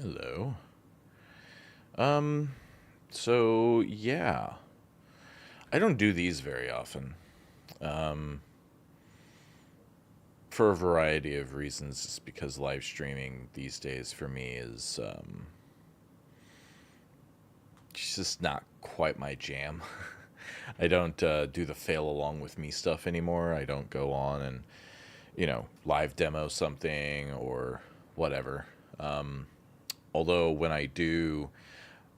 Hello. Um, so yeah, I don't do these very often. Um, for a variety of reasons, just because live streaming these days for me is just not quite my jam. I don't do the fail along with me stuff anymore. I don't go on and live demo something or whatever. Um, Although when I do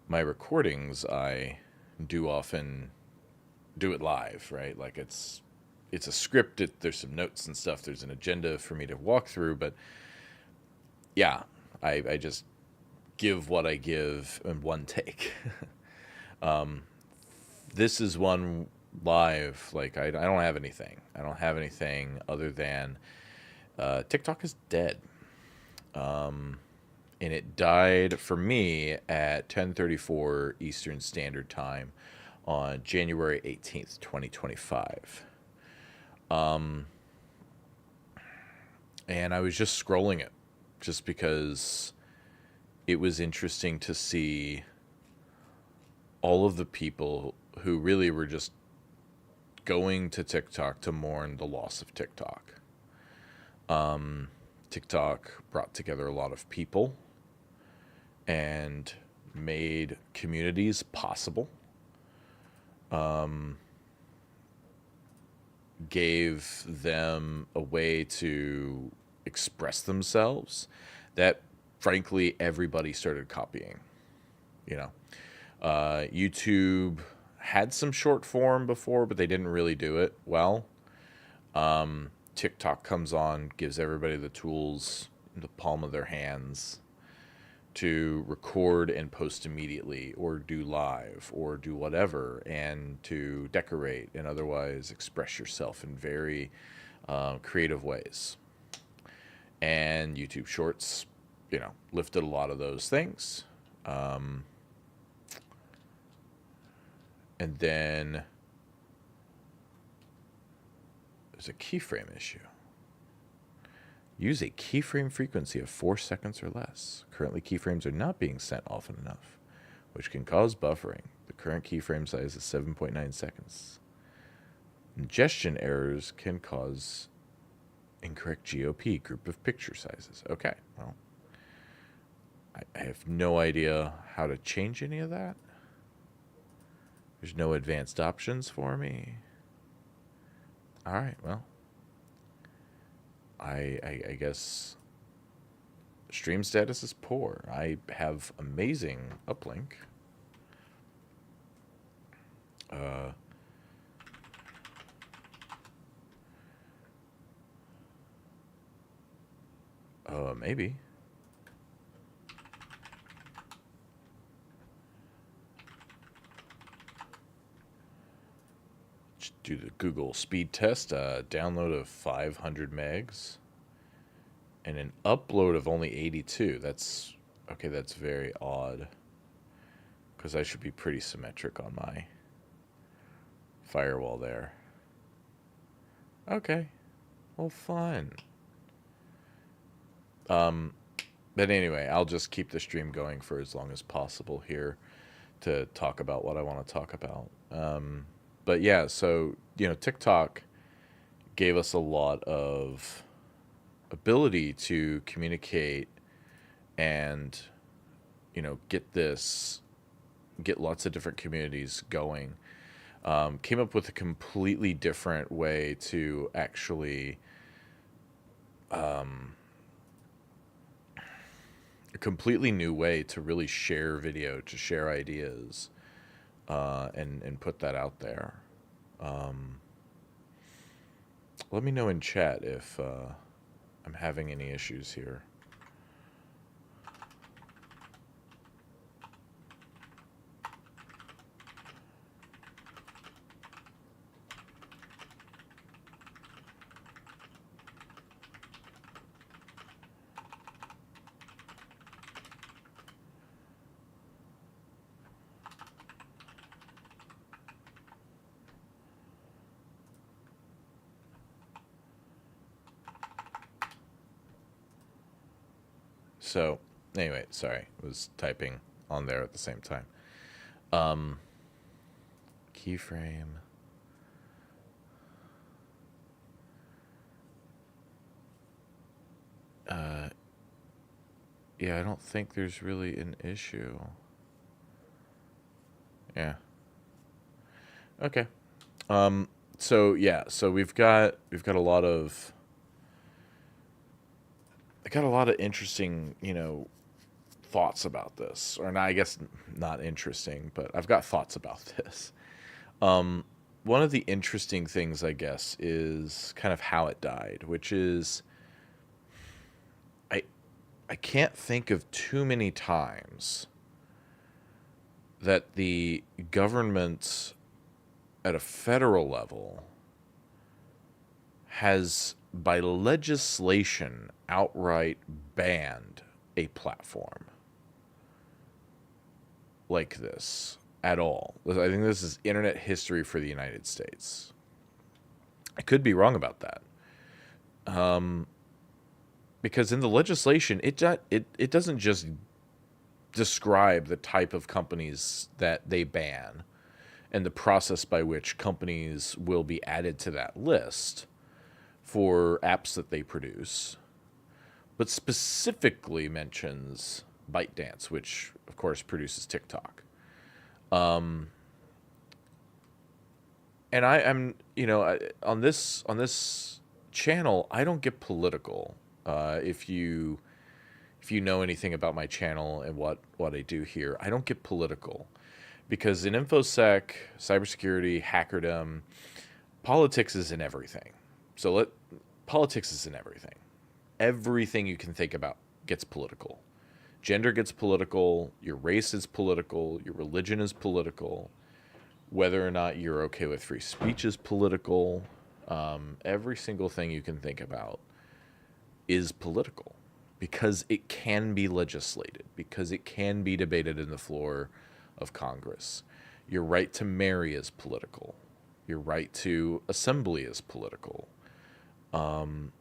my recordings, I do often do it live, right? Like it's a script. There's some notes and stuff. There's an agenda for me to walk through, but yeah, I just give what I give in one take. This is one live. Like I don't have anything. I don't have anything other than TikTok is dead, and it died for me at 10:34 Eastern Standard Time on January 18th, 2025. And I was just scrolling it just because it was interesting to see all of the people who really were just going to TikTok to mourn the loss of TikTok. TikTok brought together a lot of people and made communities possible, gave them a way to express themselves that frankly everybody started copying. You know, YouTube had some short form before, but they didn't really do it well. TikTok comes on, gives everybody the tools in the palm of their hands to record and post immediately, or do live, or do whatever, and to decorate and otherwise express yourself in very creative ways. And YouTube Shorts, lifted a lot of those things. And then there's a keyframe issue. Use a keyframe frequency of 4 seconds or less. Currently, keyframes are not being sent often enough, which can cause buffering. The current keyframe size is 7.9 seconds. Ingestion errors can cause incorrect GOP, group of picture sizes. Okay, well, I have no idea how to change any of that. There's no advanced options for me. All right, well, I guess stream status is poor. I have amazing uplink. Uh, Maybe. Just do the Google speed test. Download of 500 megs and an upload of only 82. That's okay. That's very odd because I should be pretty symmetric on my firewall there. Okay, well, fun. Um, but anyway, I'll just keep the stream going for as long as possible here to talk about what I want to talk about. But yeah, so TikTok gave us a lot of ability to communicate and get lots of different communities going. Came up with a completely different way to actually a completely new way to really share video, to share ideas, and put that out there. Um, Let me know in chat if I'm having any issues here. So Anyway, sorry, was typing on there at the same time. Keyframe. Yeah, I don't think there's really an issue. Yeah. Okay. So yeah, so we've got a lot of I got a lot of interesting, thoughts about this. Or not, I guess not interesting, but I've got thoughts about this. One of the interesting things, I guess, is kind of how it died, which is I I can't think of too many times that the government at a federal level has, by legislation, outright banned a platform like this at all. I think this is internet history for the United States. I could be wrong about that. Because in the legislation, it doesn't just describe the type of companies that they ban and the process by which companies will be added to that list for apps that they produce, but specifically mentions ByteDance, which of course produces TikTok. And I'm, on this channel, I don't get political. If you know anything about my channel and what I do here, I don't get political because in infosec, cybersecurity, hackerdom, politics is in everything. Politics is in everything. Everything you can think about gets political. Gender gets political, your race is political, your religion is political, whether or not you're okay with free speech is political. Every single thing you can think about is political because it can be legislated, because it can be debated in the floor of Congress. Your right to marry is political. Your right to assembly is political. And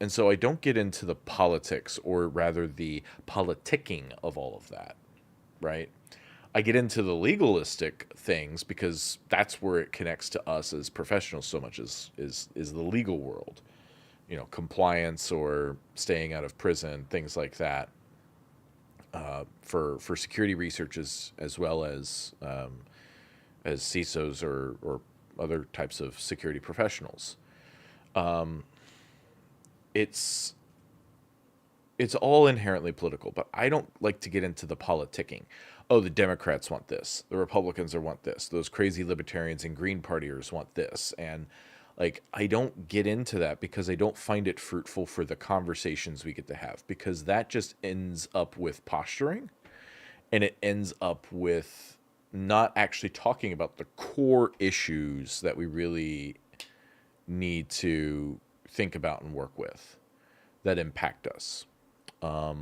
so I don't get into the politics, or rather the politicking of all of that, right? I get into the legalistic things because that's where it connects to us as professionals so much, is the legal world. Compliance or staying out of prison, things like that. For security research as well as CISOs or other types of security professionals. It's all inherently political, but I don't like to get into the politicking. Oh, the Democrats want this. The Republicans want this. Those crazy libertarians and Green Partiers want this. And I don't get into that because I don't find it fruitful for the conversations we get to have, because that just ends up with posturing, and it ends up with not actually talking about the core issues that we really need to think about and work with that impact us. So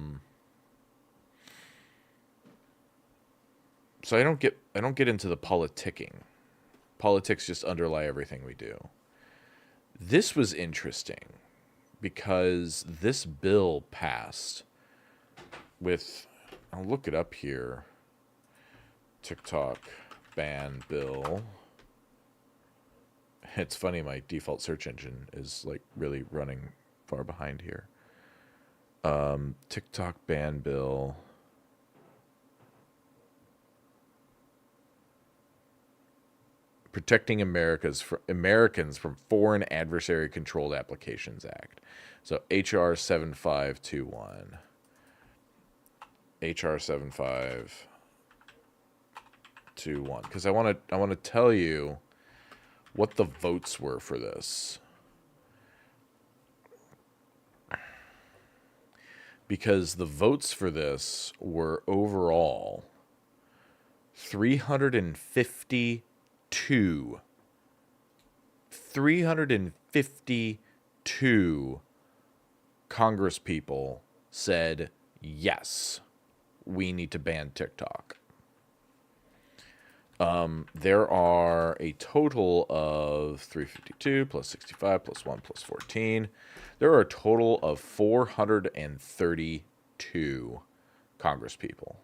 I don't get into the politicking. Politics just underlie everything we do. This was interesting because this bill passed with, I'll look it up here, TikTok ban bill. It's funny, my default search engine is really running far behind here. TikTok ban bill. Protecting Americans from Foreign Adversary Controlled Applications Act. So HR 7521. HR 7521. Because I want to tell you what the votes were for this. Because the votes for this were overall 352 Congress people said, yes, we need to ban TikTok. There are a total of 352 plus 65 plus 1 plus 14. There are a total of 432 352 Congress people.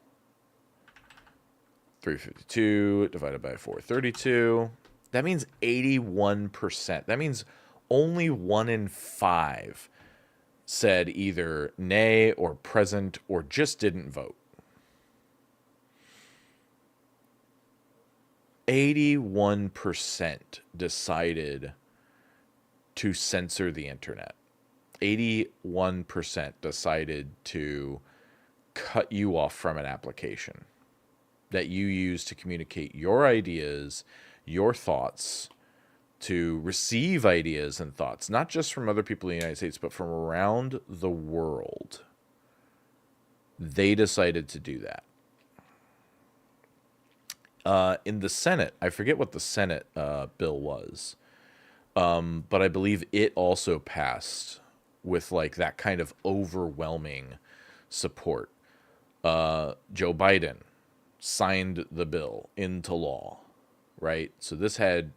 352 divided by 432. That means 81%. That means only 1 in 5 said either nay or present or just didn't vote. 81% decided to censor the internet. 81% decided to cut you off from an application that you use to communicate your ideas, your thoughts, to receive ideas and thoughts, not just from other people in the United States, but from around the world. They decided to do that. In the Senate, I forget what the Senate bill was, but I believe it also passed with like that kind of overwhelming support. Joe Biden signed the bill into law, right? So this had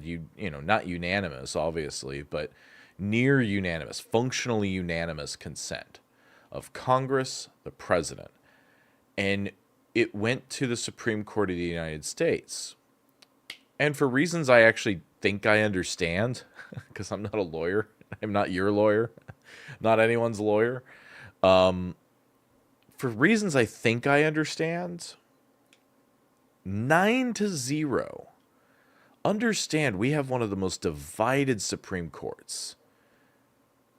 you know, not unanimous obviously, but near unanimous, functionally unanimous consent of Congress, the president, and it went to the Supreme Court of the United States. And for reasons I actually think I understand, because I'm not a lawyer, I'm not your lawyer, not anyone's lawyer. For reasons I think I understand, 9-0. Understand, we have one of the most divided Supreme Courts.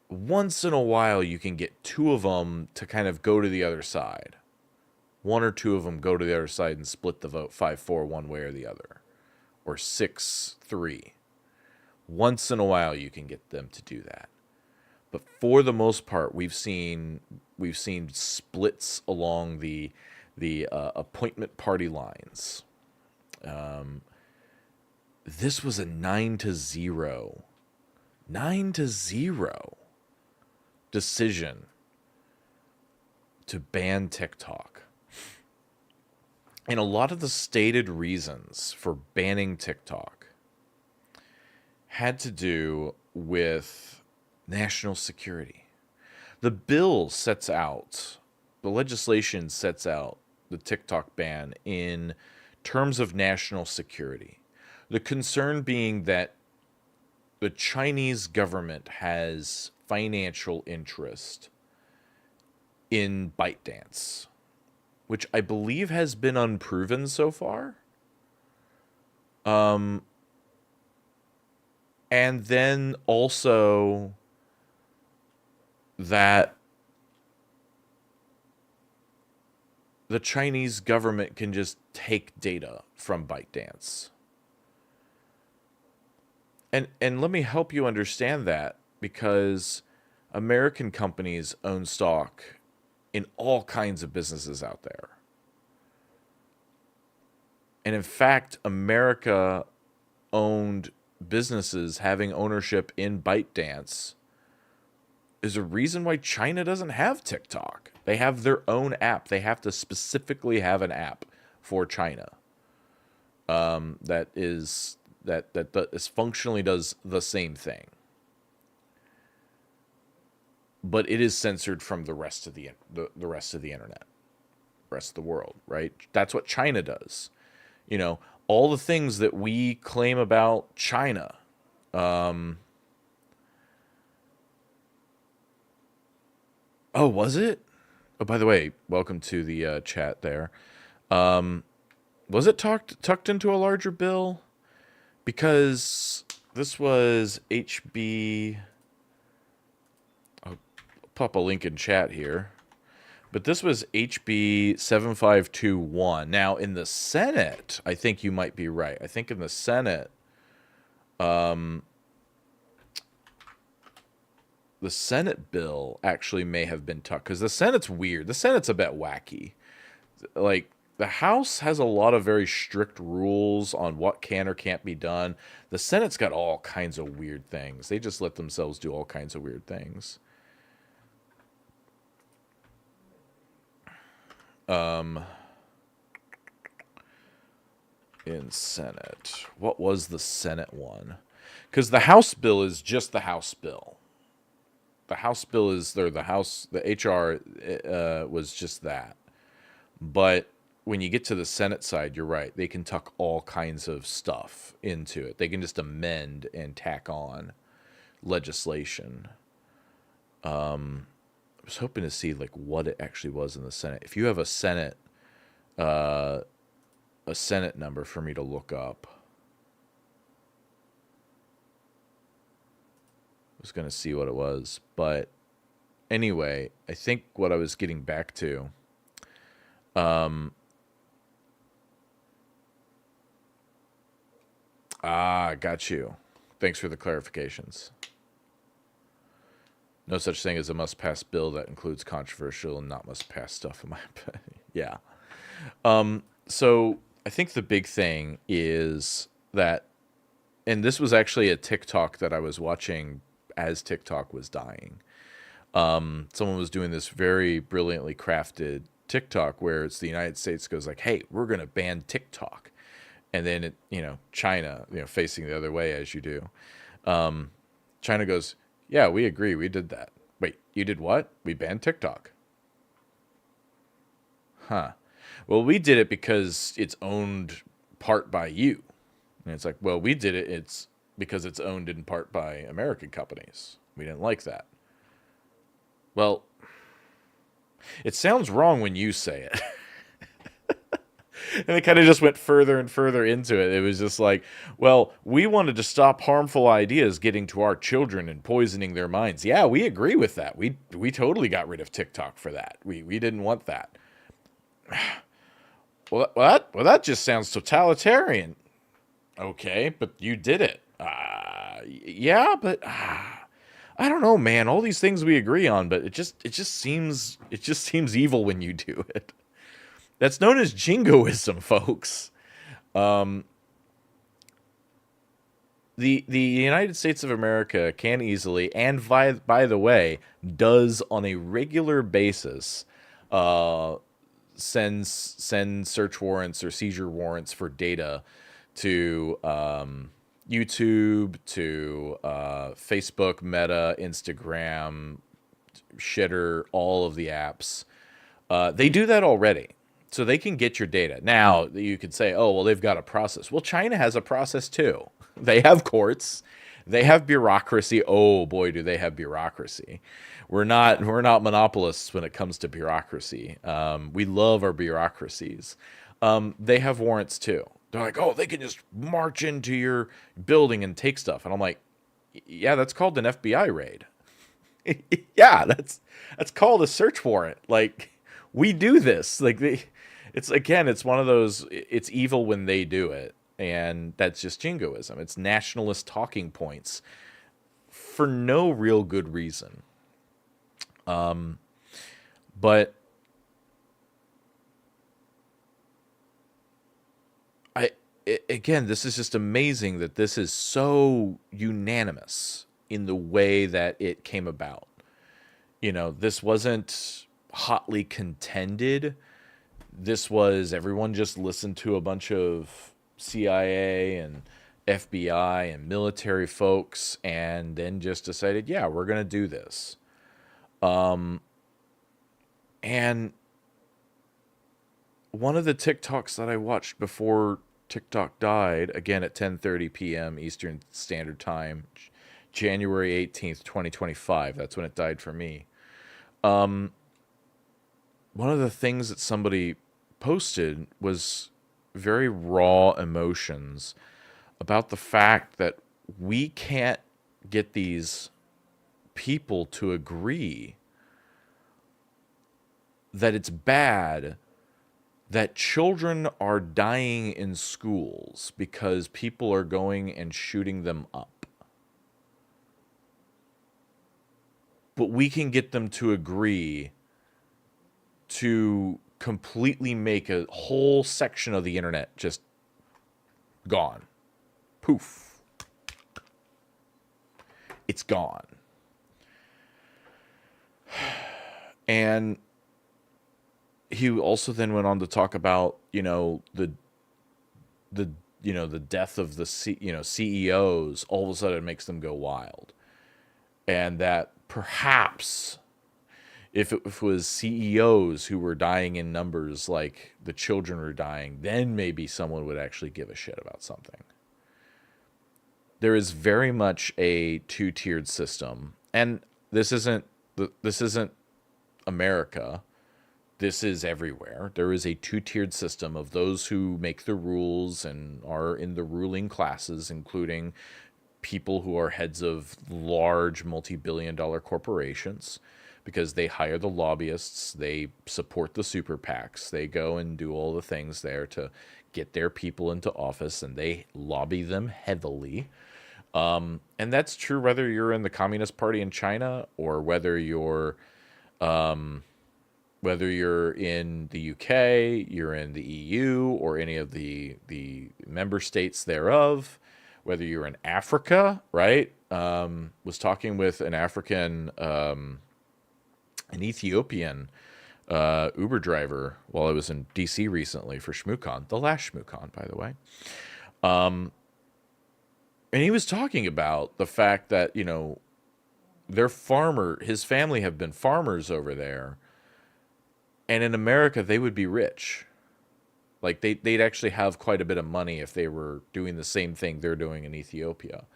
Once in a while, you can get two of them to kind of go to the other side. One or two of them go to the other side and split the vote 5-4 one way or the other, or 6-3. Once in a while, you can get them to do that. But for the most part, we've seen splits along the appointment party lines. This was a 9-0 decision to ban TikTok. And a lot of the stated reasons for banning TikTok had to do with national security. The legislation sets out the TikTok ban in terms of national security. The concern being that the Chinese government has financial interest in ByteDance, which I believe has been unproven so far. And then also that the Chinese government can just take data from ByteDance. And let me help you understand that, because American companies own stock in all kinds of businesses out there. And in fact, America owned businesses having ownership in ByteDance is a reason why China doesn't have TikTok. They have their own app. They have to specifically have an app for China that functionally does the same thing, but it is censored from the rest of the rest of the internet, rest of the world, right? That's what China does. You know, all the things that we claim about China. Oh, was it? Oh, by the way, welcome to the chat there. Was it tucked into a larger bill? Because this was HB... I'll pop a link in chat here. But this was HB 7521. Now, in the Senate, I think you might be right. I think in the Senate, the Senate bill actually may have been tucked, because the Senate's weird. The Senate's a bit wacky. Like, the House has a lot of very strict rules on what can or can't be done. The Senate's got all kinds of weird things. They just let themselves do all kinds of weird things. In Senate, what was the Senate one? Because the House bill is just the House bill. the House bill is there. The HR was just that. But when you get to the Senate side, you're right. They can tuck all kinds of stuff into it. They can just amend and tack on legislation. I was hoping to see like what it actually was in the Senate. If you have uh, a Senate number for me to look up, I was going to see what it was. But anyway, I think what I was getting back to, got you. Thanks for the clarifications. No such thing as a must-pass bill that includes controversial and not must-pass stuff, in my opinion. Yeah. So I think the big thing is that, and this was actually a TikTok that I was watching as TikTok was dying. Someone was doing this very brilliantly crafted TikTok where it's the United States goes like, hey, we're going to ban TikTok. And then, China, facing the other way as you do. China goes, yeah, we agree. We did that. Wait, you did what? We banned TikTok. Huh. Well, we did it because it's owned part by you. And it's like, well, we did it. It's because it's owned in part by American companies. We didn't like that. Well, it sounds wrong when you say it. And it kind of just went further and further into it. It was just like, well, we wanted to stop harmful ideas getting to our children and poisoning their minds. Yeah, we agree with that. We totally got rid of TikTok for that. We didn't want that. Well, that just sounds totalitarian. Okay, but you did it. Yeah, but I don't know, man. All these things we agree on, but it just seems evil when you do it. That's known as jingoism, folks. The United States of America can easily, and by the way, does on a regular basis, send search warrants or seizure warrants for data to YouTube, to Facebook, Meta, Instagram, Shitter, all of the apps. They do that already. So they can get your data. Now, you could say, oh, well, they've got a process. Well, China has a process too. They have courts. They have bureaucracy. Oh, boy, do they have bureaucracy. We're not monopolists when it comes to bureaucracy. We love our bureaucracies. They have warrants too. They're like, oh, they can just march into your building and take stuff. And I'm like, yeah, that's called an FBI raid. Yeah, that's called a search warrant. Like, we do this. Like, it's one of those, it's evil when they do it. And that's just jingoism. It's nationalist talking points for no real good reason. But again, this is just amazing that this is so unanimous in the way that it came about. This wasn't hotly contended. This was everyone just listened to a bunch of CIA and FBI and military folks and then just decided, yeah, we're going to do this. And one of the TikToks that I watched before TikTok died, again at 10:30 p.m. Eastern Standard Time, January 18th, 2025. That's when it died for me. One of the things that somebody posted was very raw emotions about the fact that we can't get these people to agree that it's bad that children are dying in schools because people are going and shooting them up. But we can get them to agree to completely make a whole section of the internet just gone. Poof. It's gone. And he also then went on to talk about, the death of the CEOs all of a sudden makes them go wild. And that perhaps if it was CEOs who were dying in numbers like the children were dying, then maybe someone would actually give a shit about something. There is very much a two-tiered system, and this isn't America. This is everywhere. There is a two-tiered system of those who make the rules and are in the ruling classes, including people who are heads of large multi-billion-dollar corporations, because they hire the lobbyists, they support the super PACs, they go and do all the things there to get their people into office, and they lobby them heavily. And that's true whether you're in the Communist Party in China or whether you're in the UK, you're in the EU, or any of the member states thereof, whether you're in Africa, right? Was talking with an African, an Ethiopian Uber driver while I was in DC recently for ShmooCon, the last ShmooCon, by the way. And he was talking about the fact that, his family have been farmers over there. And in America, they would be rich. Like they'd actually have quite a bit of money if they were doing the same thing they're doing in Ethiopia.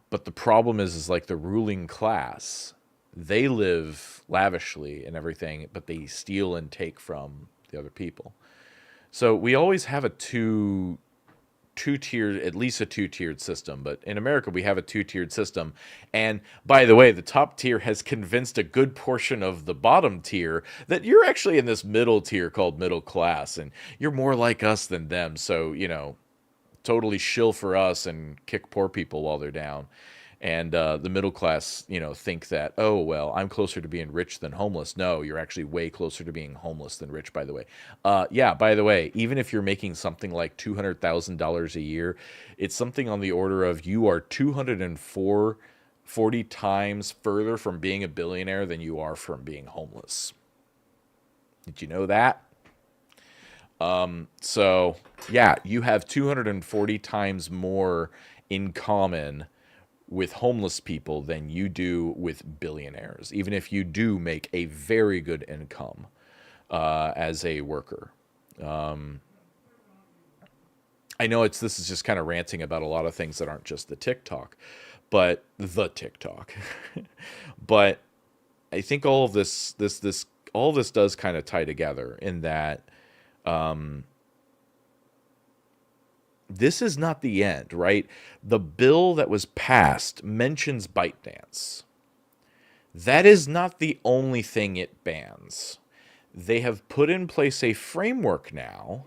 But the problem is like the ruling class, they live lavishly and everything, but they steal and take from the other people. So we always have a at least a two-tiered system. But in America, we have a two-tiered system. And by the way, the top tier has convinced a good portion of the bottom tier that you're actually in this middle tier called middle class, and you're more like us than them. So, totally shill for us and kick poor people while they're down. And the middle class, think that, oh, well, I'm closer to being rich than homeless. No, you're actually way closer to being homeless than rich, by the way. Yeah, by the way, even if you're making something like $200,000 a year, it's something on the order of you are 240 times further from being a billionaire than you are from being homeless. Did you know that? So, yeah, you have 240 times more in common with homeless people than you do with billionaires, even if you do make a very good income as a worker. I know this is just kind of ranting about a lot of things that aren't just the TikTok. But I think all of this does kind of tie together in that this is not the end, right? The bill that was passed mentions ByteDance. That is not the only thing it bans. They have put in place a framework now,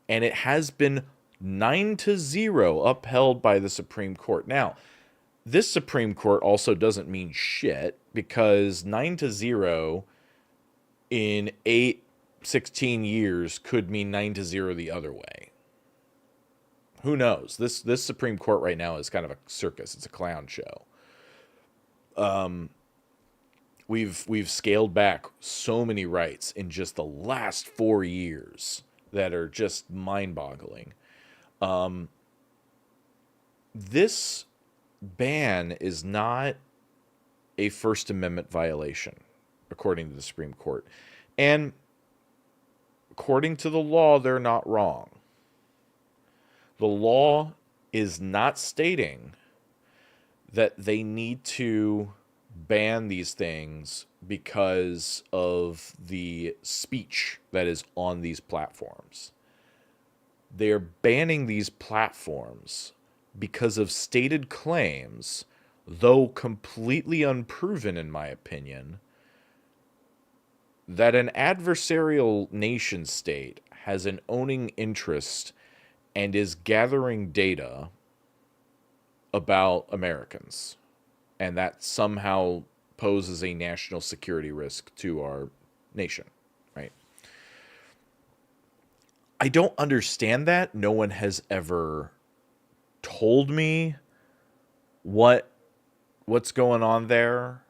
and it has been 9-0 upheld by the Supreme Court. Now, this Supreme Court also doesn't mean shit, because 9-0 in 16 years could mean 9-0 the other way. Who knows? This Supreme Court right now is kind of a circus. It's a clown show. We've scaled back so many rights in just the last 4 years that are just mind-boggling. This ban is not a First Amendment violation, according to the Supreme Court. And according to the law, they're not wrong. The law is not stating that they need to ban these things because of the speech that is on these platforms. They're banning these platforms because of stated claims, though completely unproven in my opinion, that an adversarial nation state has an owning interest and is gathering data about Americans, and that somehow poses a national security risk to our nation, right? I don't understand that. No one has ever told me what's going on there.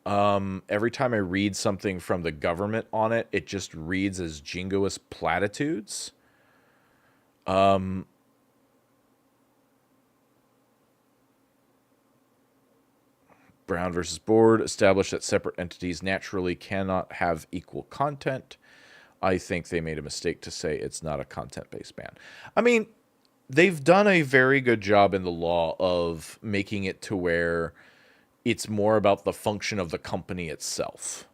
Every time I read something from the government on it, it just reads as jingoist platitudes. Brown versus Board established that separate entities naturally cannot have equal content. I think they made a mistake to say it's not a content-based ban. I mean, they've done a very good job in the law of making it to where it's more about the function of the company itself.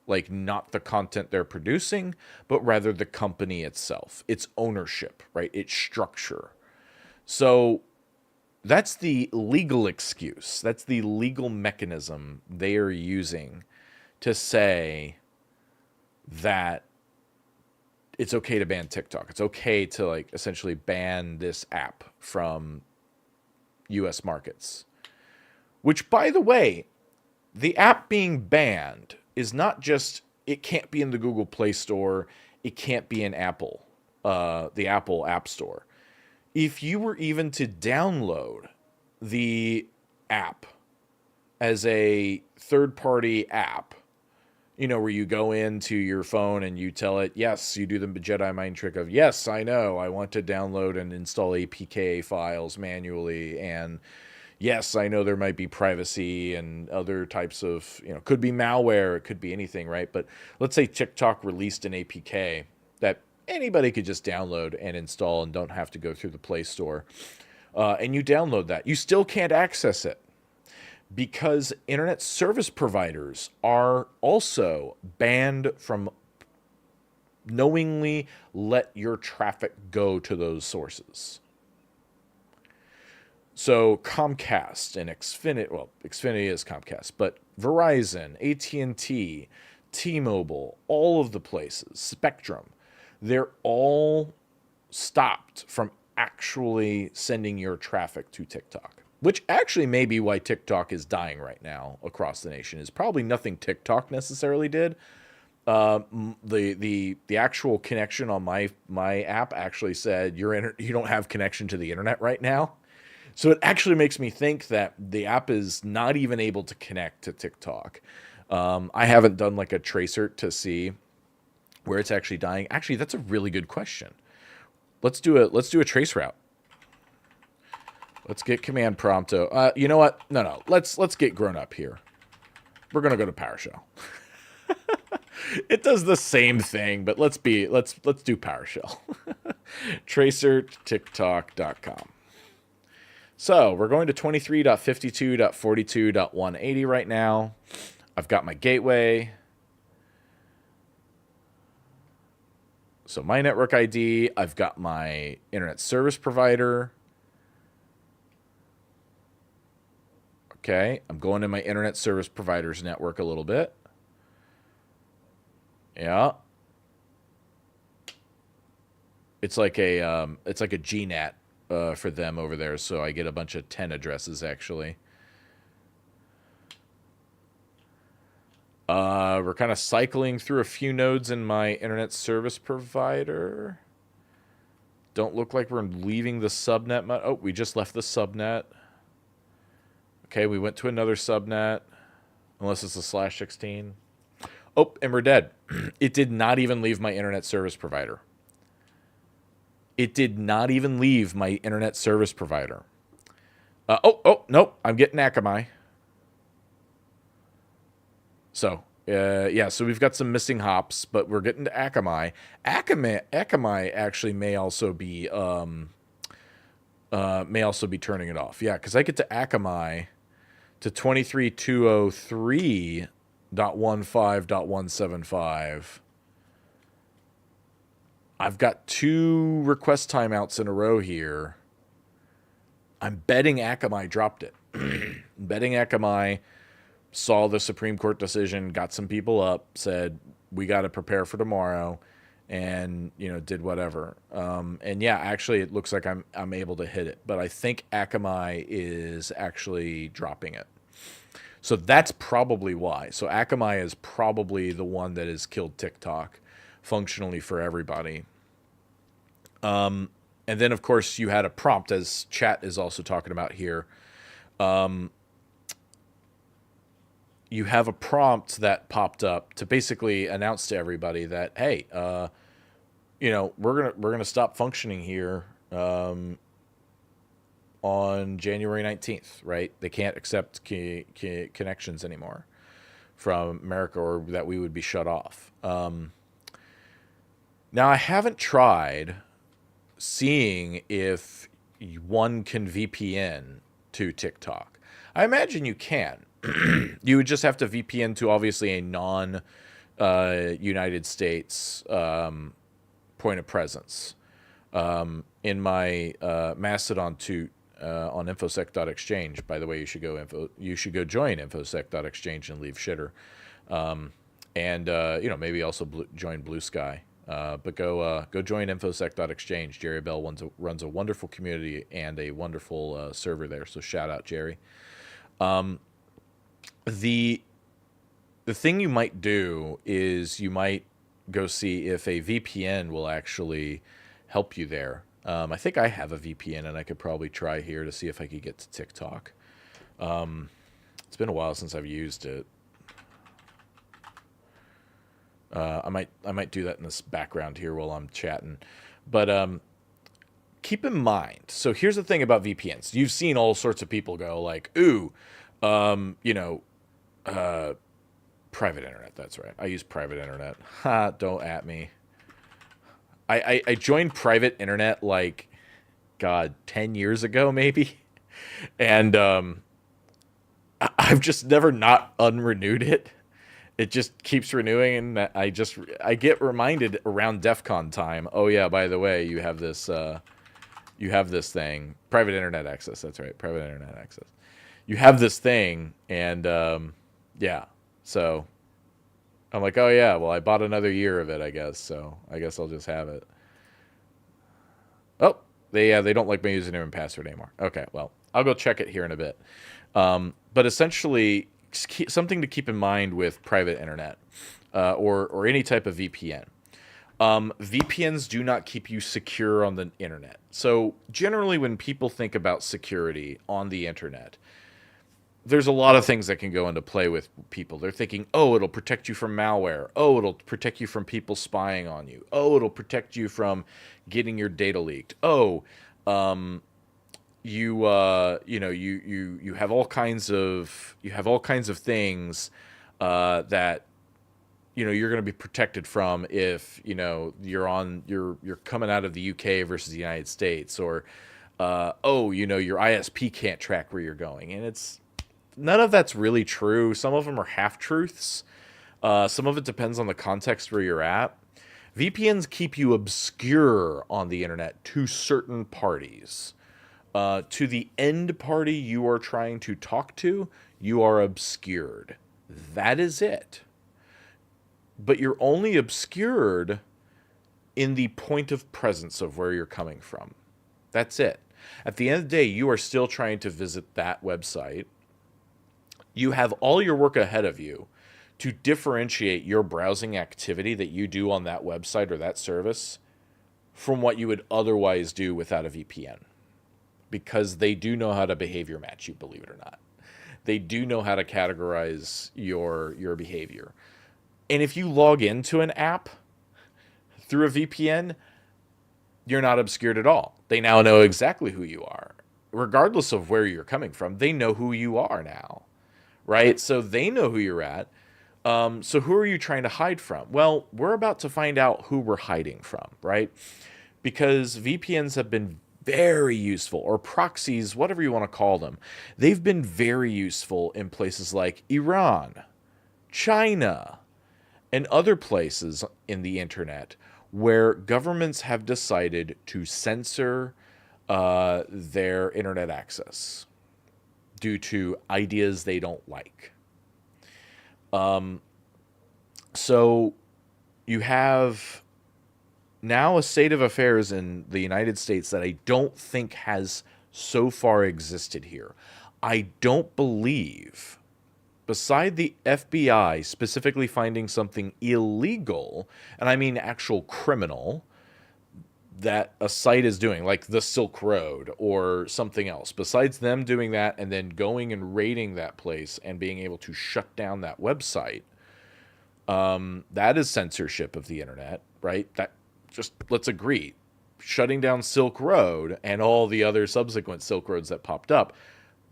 Like, not the content they're producing, but rather the company itself, its ownership, right? Its structure. So that's the legal excuse. That's the legal mechanism they are using to say that it's okay to ban TikTok. It's okay to, like, essentially ban this app from US markets. Which, by the way, the app being banned is not just, it can't be in the Google Play Store, it can't be in Apple, the Apple App Store. If you were even to download the app as a third-party app, you know, where you go into your phone and you tell it, yes, you do the Jedi mind trick of, yes, I know, I want to download and install APK files manually, and yes, I know there might be privacy and other types of, you know, could be malware, it could be anything, right? But let's say TikTok released an APK that anybody could just download and install and don't have to go through the Play Store. And you download that. You still can't access it because internet service providers are also banned from knowingly let your traffic go to those sources. So Comcast and Xfinity, well, Xfinity is Comcast, but Verizon, AT&T, T-Mobile, all of the places, Spectrum, they're all stopped from actually sending your traffic to TikTok, which actually may be why TikTok is dying right now across the nation. Is probably nothing TikTok necessarily did. The actual connection on my app actually said you don't have connection to the internet right now. So it actually makes me think that the app is not even able to connect to TikTok. I haven't done like a tracer to see where it's actually dying. Actually, that's a really good question. Let's do a trace route. Let's get command prompt. You know what? No. Let's get grown up here. We're gonna go to PowerShell. It does the same thing, but let's do PowerShell. Tracer TikTok.com. So we're going to 23.52.42.180 right now. I've got my gateway. So my network ID, I've got my internet service provider. Okay, I'm going to my internet service provider's network a little bit. Yeah. It's like a GNAT for them over there, so I get a bunch of 10 addresses actually. We're kind of cycling through a few nodes in my internet service provider. Don't look like we're leaving the subnet. Oh, we just left the subnet. Okay, we went to another subnet. Unless it's a /16. Oh, and we're dead. It did not even leave my internet service provider. It did not even leave my internet service provider. Nope. I'm getting Akamai. So, yeah, so we've got some missing hops, but we're getting to Akamai. Akamai actually may also be turning it off. Yeah, because I get to Akamai to 23.203.15.175. I've got 2 request timeouts in a row here. I'm betting Akamai dropped it. Betting Akamai saw the Supreme Court decision, got some people up, said, we got to prepare for tomorrow, and, you know, did whatever. And yeah, actually, it looks like I'm able to hit it. But I think Akamai is actually dropping it. So that's probably why. So Akamai is probably the one that has killed TikTok functionally for everybody. And then, of course, you had a prompt, as chat is also talking about here. You have a prompt that popped up to basically announce to everybody that, hey, you know, we're gonna stop functioning here. on January 19th, right? They can't accept connections anymore from America, or that we would be shut off. Now, I haven't tried seeing if one can VPN to TikTok. I imagine you can. You would just have to VPN to obviously a non United States point of presence. In my Mastodon toot on infosec.exchange, by the way, you should go join infosec.exchange and leave shitter. And maybe also join Blue Sky. But go join infosec.exchange. Jerry Bell runs a wonderful community and a wonderful server there. So shout out, Jerry. The thing you might do is you might go see if a VPN will actually help you there. I think I have a VPN, and I could probably try here to see if I could get to TikTok. It's been a while since I've used it. I might do that in this background here while I'm chatting. But keep in mind, so here's the thing about VPNs. You've seen all sorts of people go like, ooh, private internet. That's right. I use private internet. Ha, don't at me. I joined private internet like, God, 10 years ago maybe. And I've just never not unrenewed it. It just keeps renewing, and I get reminded around DEF CON time. Oh yeah, by the way, you have this thing, private internet access. That's right, private internet access. You have this thing, and yeah. So I'm like, oh yeah, well I bought another year of it, I guess. So I guess I'll just have it. Oh, they don't like my username and password anymore. Okay, well I'll go check it here in a bit. But essentially, something to keep in mind with private internet or any type of VPN. VPNs do not keep you secure on the internet. So generally when people think about security on the internet, there's a lot of things that can go into play with people. They're thinking, oh, it'll protect you from malware. Oh, it'll protect you from people spying on you. Oh, it'll protect you from getting your data leaked. Oh, you have all kinds of things that you're going to be protected from if you're coming out of the UK versus the United States, or your ISP can't track where you're going. And it's none of that's really true. Some of them are half truths. Some of it depends on the context where you're at. VPNs keep you obscure on the internet to certain parties. To the end party you are trying to talk to, you are obscured. That is it. But you're only obscured in the point of presence of where you're coming from. That's it. At the end of the day, you are still trying to visit that website. You have all your work ahead of you to differentiate your browsing activity that you do on that website or that service from what you would otherwise do without a VPN. Because they do know how to behavior match you, believe it or not. They do know how to categorize your behavior. And if you log into an app through a VPN, you're not obscured at all. They now know exactly who you are. Regardless of where you're coming from, they know who you are now, right? So they know who you're at. So who are you trying to hide from? Well, we're about to find out who we're hiding from, right? Because VPNs have been very useful, or proxies, whatever you want to call them. They've been very useful in places like Iran, China, and other places in the internet where governments have decided to censor their internet access due to ideas they don't like. So you have now a state of affairs in the United States that I don't think has so far existed here. I don't believe, beside the FBI specifically finding something illegal, and I mean actual criminal, that a site is doing, like the Silk Road or something else, besides them doing that and then going and raiding that place and being able to shut down that website, that is censorship of the internet, right? That, just let's agree, shutting down Silk Road and all the other subsequent Silk Roads that popped up,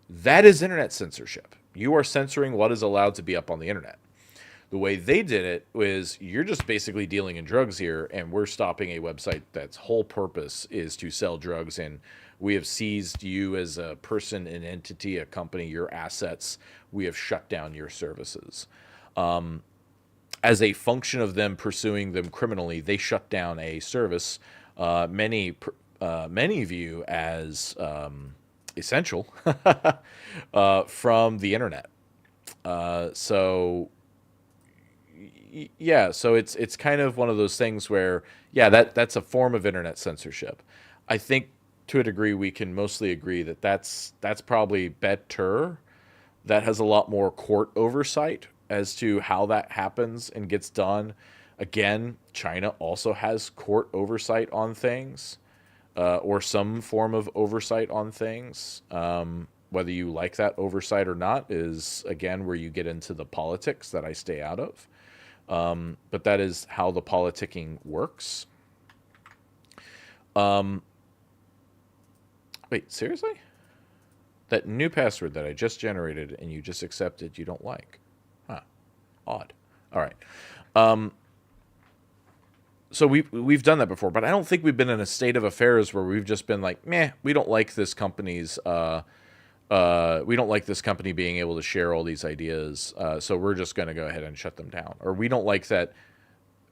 that is internet censorship. You are censoring what is allowed to be up on the internet. The way they did it was, you're just basically dealing in drugs here, and we're stopping a website that's whole purpose is to sell drugs, and we have seized you as a person, an entity, a company, your assets. We have shut down your services. As a function of them pursuing them criminally, they shut down a service many view as essential from the internet. So yeah, so it's kind of one of those things where, yeah, that's a form of internet censorship. I think to a degree we can mostly agree that that's probably better. That has a lot more court oversight as to how that happens and gets done. Again, China also has court oversight on things, or some form of oversight on things. Whether you like that oversight or not is, again, where you get into the politics that I stay out of. But that is how the politicking works. Wait, seriously? That new password that I just generated and you just accepted, you don't like? Huh. Odd. All right. So we've done that before, but I don't think we've been in a state of affairs where we've just been like, meh, we don't like this company's we don't like this company being able to share all these ideas, so we're just going to go ahead and shut them down. Or we don't like that,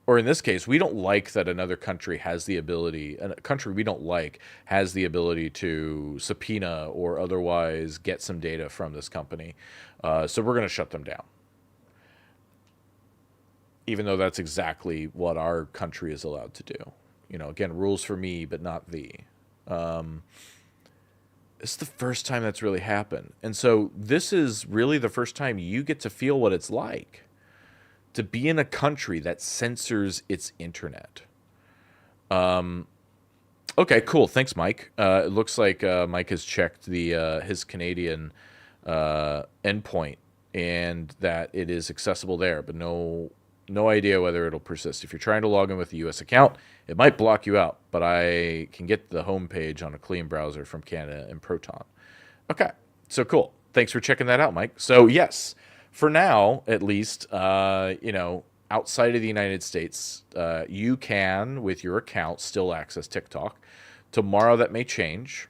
or in this case, we don't like that another country has the ability, a country we don't like has the ability to subpoena or otherwise get some data from this company. So we're going to shut them down. Even though that's exactly what our country is allowed to do. You know, again, rules for me, but not thee. It's the first time that's really happened. And so this is really the first time you get to feel what it's like to be in a country that censors its internet. Okay, cool. Thanks, Mike. It looks like Mike has checked the his Canadian endpoint and that it is accessible there, but no idea whether it'll persist. If you're trying to log in with a US account, it might block you out, but I can get the home page on a clean browser from Canada in Proton. Okay, so cool. Thanks for checking that out, Mike. So yes, for now, at least, you know, outside of the United States, you can, with your account, still access TikTok. Tomorrow that may change.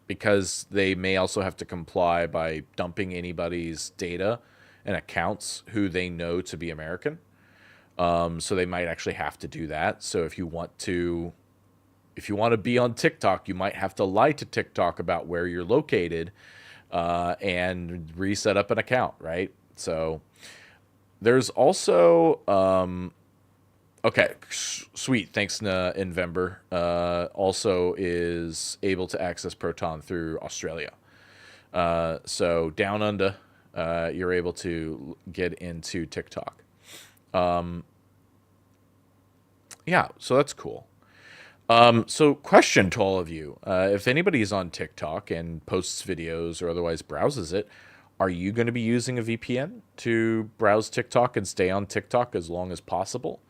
Because they may also have to comply by dumping anybody's data and accounts who they know to be American. So they might actually have to do that. So if you want to be on TikTok, you might have to lie to TikTok about where you're located and reset up an account, right? So there's also okay, sweet. Thanks, November. Also is able to access Proton through Australia. So down under, you're able to get into TikTok. Yeah, so that's cool. So question to all of you. If anybody is on TikTok and posts videos or otherwise browses it, are you going to be using a VPN to browse TikTok and stay on TikTok as long as possible?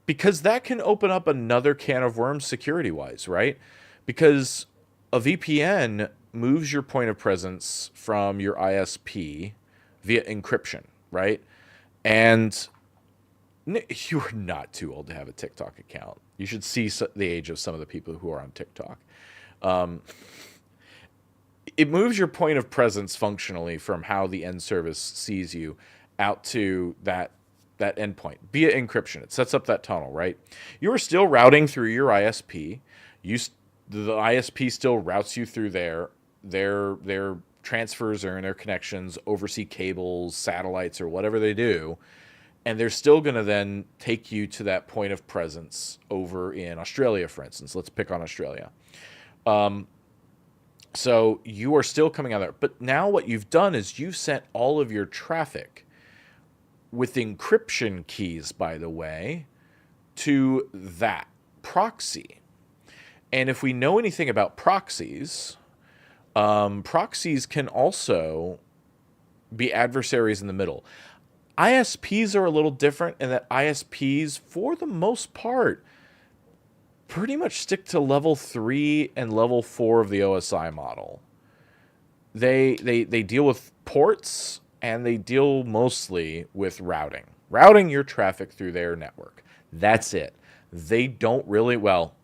Because that can open up another can of worms security-wise, right? Because a VPN moves your point of presence from your ISP via encryption, right? And you are not too old to have a TikTok account. You should see the age of some of the people who are on TikTok. It moves your point of presence functionally from how the end service sees you out to that endpoint via encryption. It sets up that tunnel, right? You are still routing through your ISP. The ISP still routes you through their transfers or their connections, oversee cables, satellites, or whatever they do. And they're still going to then take you to that point of presence over in Australia, for instance. Let's pick on Australia. So you are still coming out there. But now what you've done is you've sent all of your traffic with encryption keys, by the way, to that proxy. And if we know anything about proxies, proxies can also be adversaries in the middle. ISPs are a little different in that ISPs, for the most part, pretty much stick to level 3 and level 4 of the OSI model. They deal with ports and they deal mostly with routing your traffic through their network. That's it. They don't really, well,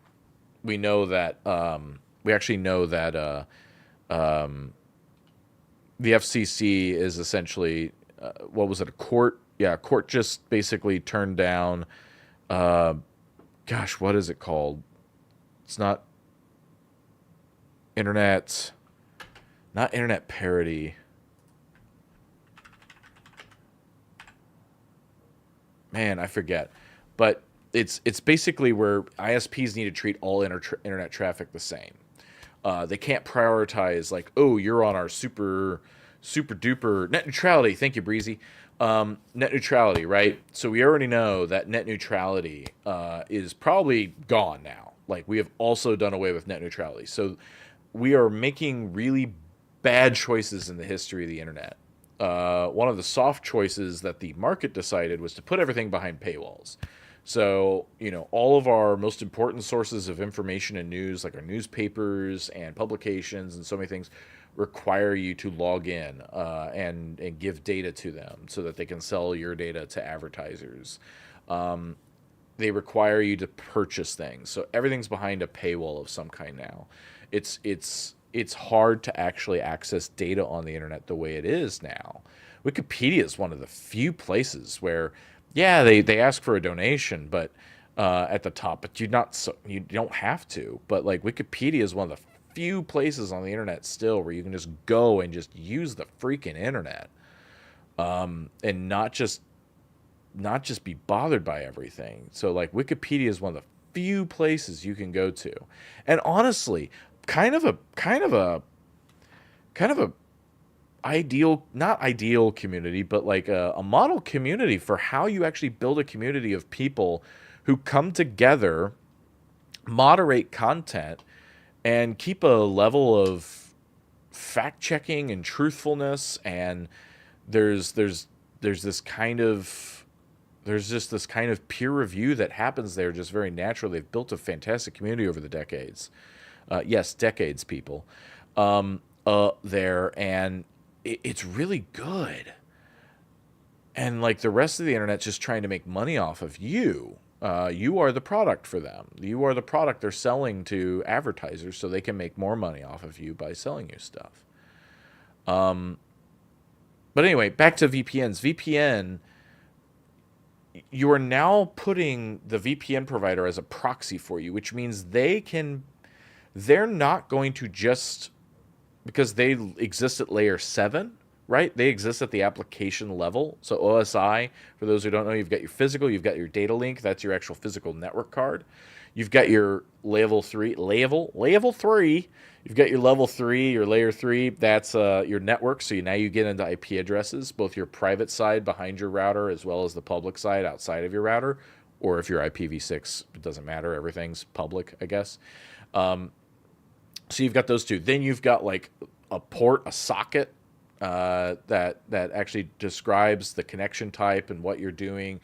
we know that we actually know that the FCC is essentially what was it, a court? Yeah, a court just basically turned down uh, gosh, what is it called? It's not internet, not internet parity. Man, I forget. But it's basically where ISPs need to treat all internet traffic the same. They can't prioritize like, oh, you're on our super duper net neutrality. Thank you, Breezy. Net neutrality, right? So we already know that net neutrality is probably gone now. Like we have also done away with net neutrality. So we are making really bad choices in the history of the internet. One of the soft choices that the market decided was to put everything behind paywalls. So, all of our most important sources of information and news, like our newspapers and publications and so many things, require you to log in and give data to them so that they can sell your data to advertisers. They require you to purchase things. So everything's behind a paywall of some kind now. It's hard to actually access data on the internet the way it is now. Wikipedia is one of the few places where, yeah, they ask for a donation, but at the top, but you don't have to. But like Wikipedia is one of the few places on the internet still where you can just go and just use the freaking internet, and not just be bothered by everything. So like Wikipedia is one of the few places you can go to. And honestly, kind of a ideal, not ideal community, but like a model community for how you actually build a community of people who come together, moderate content, and keep a level of fact checking and truthfulness. And there's this kind of there's just this kind of peer review that happens there just very naturally. They've built a fantastic community over the decades. Yes, decades, people. There, and it's really good. And like the rest of the internet's just trying to make money off of you. You are the product for them. You are the product they're selling to advertisers so they can make more money off of you by selling you stuff. But anyway, back to VPNs. You are now putting the VPN provider as a proxy for you, which means they're not going to just, because they exist at layer 7, right? They exist at the application level. So OSI, for those who don't know, you've got your physical, you've got your data link, that's your actual physical network card. You've got your level 3, you've got your level 3, your layer 3, that's your network. So now you get into IP addresses, both your private side behind your router as well as the public side outside of your router. Or if you're IPv6, it doesn't matter, everything's public, I guess. So you've got those two. Then you've got like a port, a socket that actually describes the connection type and what you're doing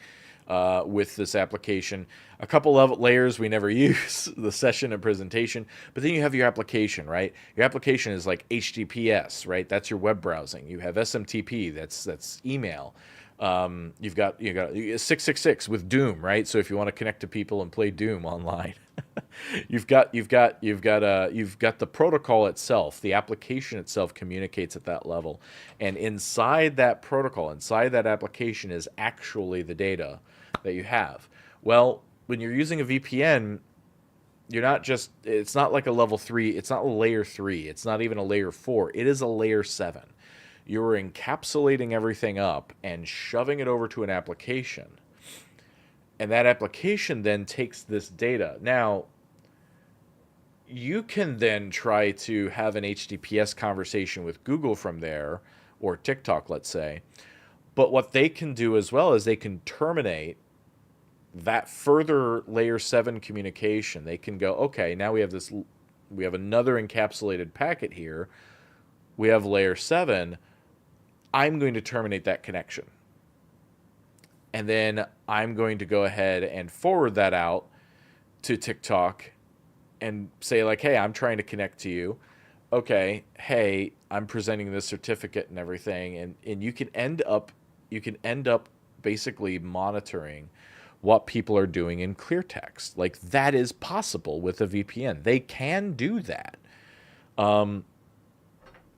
with this application. A couple of layers we never use, the session and presentation. But then you have your application, right? Your application is like HTTPS, right? That's your web browsing. You have SMTP, that's email. You've got 666 with Doom, right? So if you want to connect to people and play Doom online, you've got the protocol itself. The application itself communicates at that level, and inside that protocol, inside that application, is actually the data that you have. Well, when you're using a VPN, it's not like a level 3, it's not a layer 3, it's not even a layer 4, it is a layer 7. You're encapsulating everything up and shoving it over to an application. And that application then takes this data. Now, you can then try to have an HTTPS conversation with Google from there, or TikTok, let's say. But what they can do as well is they can terminate that further layer 7 communication. They can go, okay, now we have another encapsulated packet here. We have layer 7. I'm going to terminate that connection. and then I'm going to go ahead and forward that out to TikTok and say like, hey, I'm trying to connect to you. Okay, hey, I'm presenting this certificate and everything, and you can end up basically monitoring what people are doing in clear text. Like that is possible with a VPN. They can do that.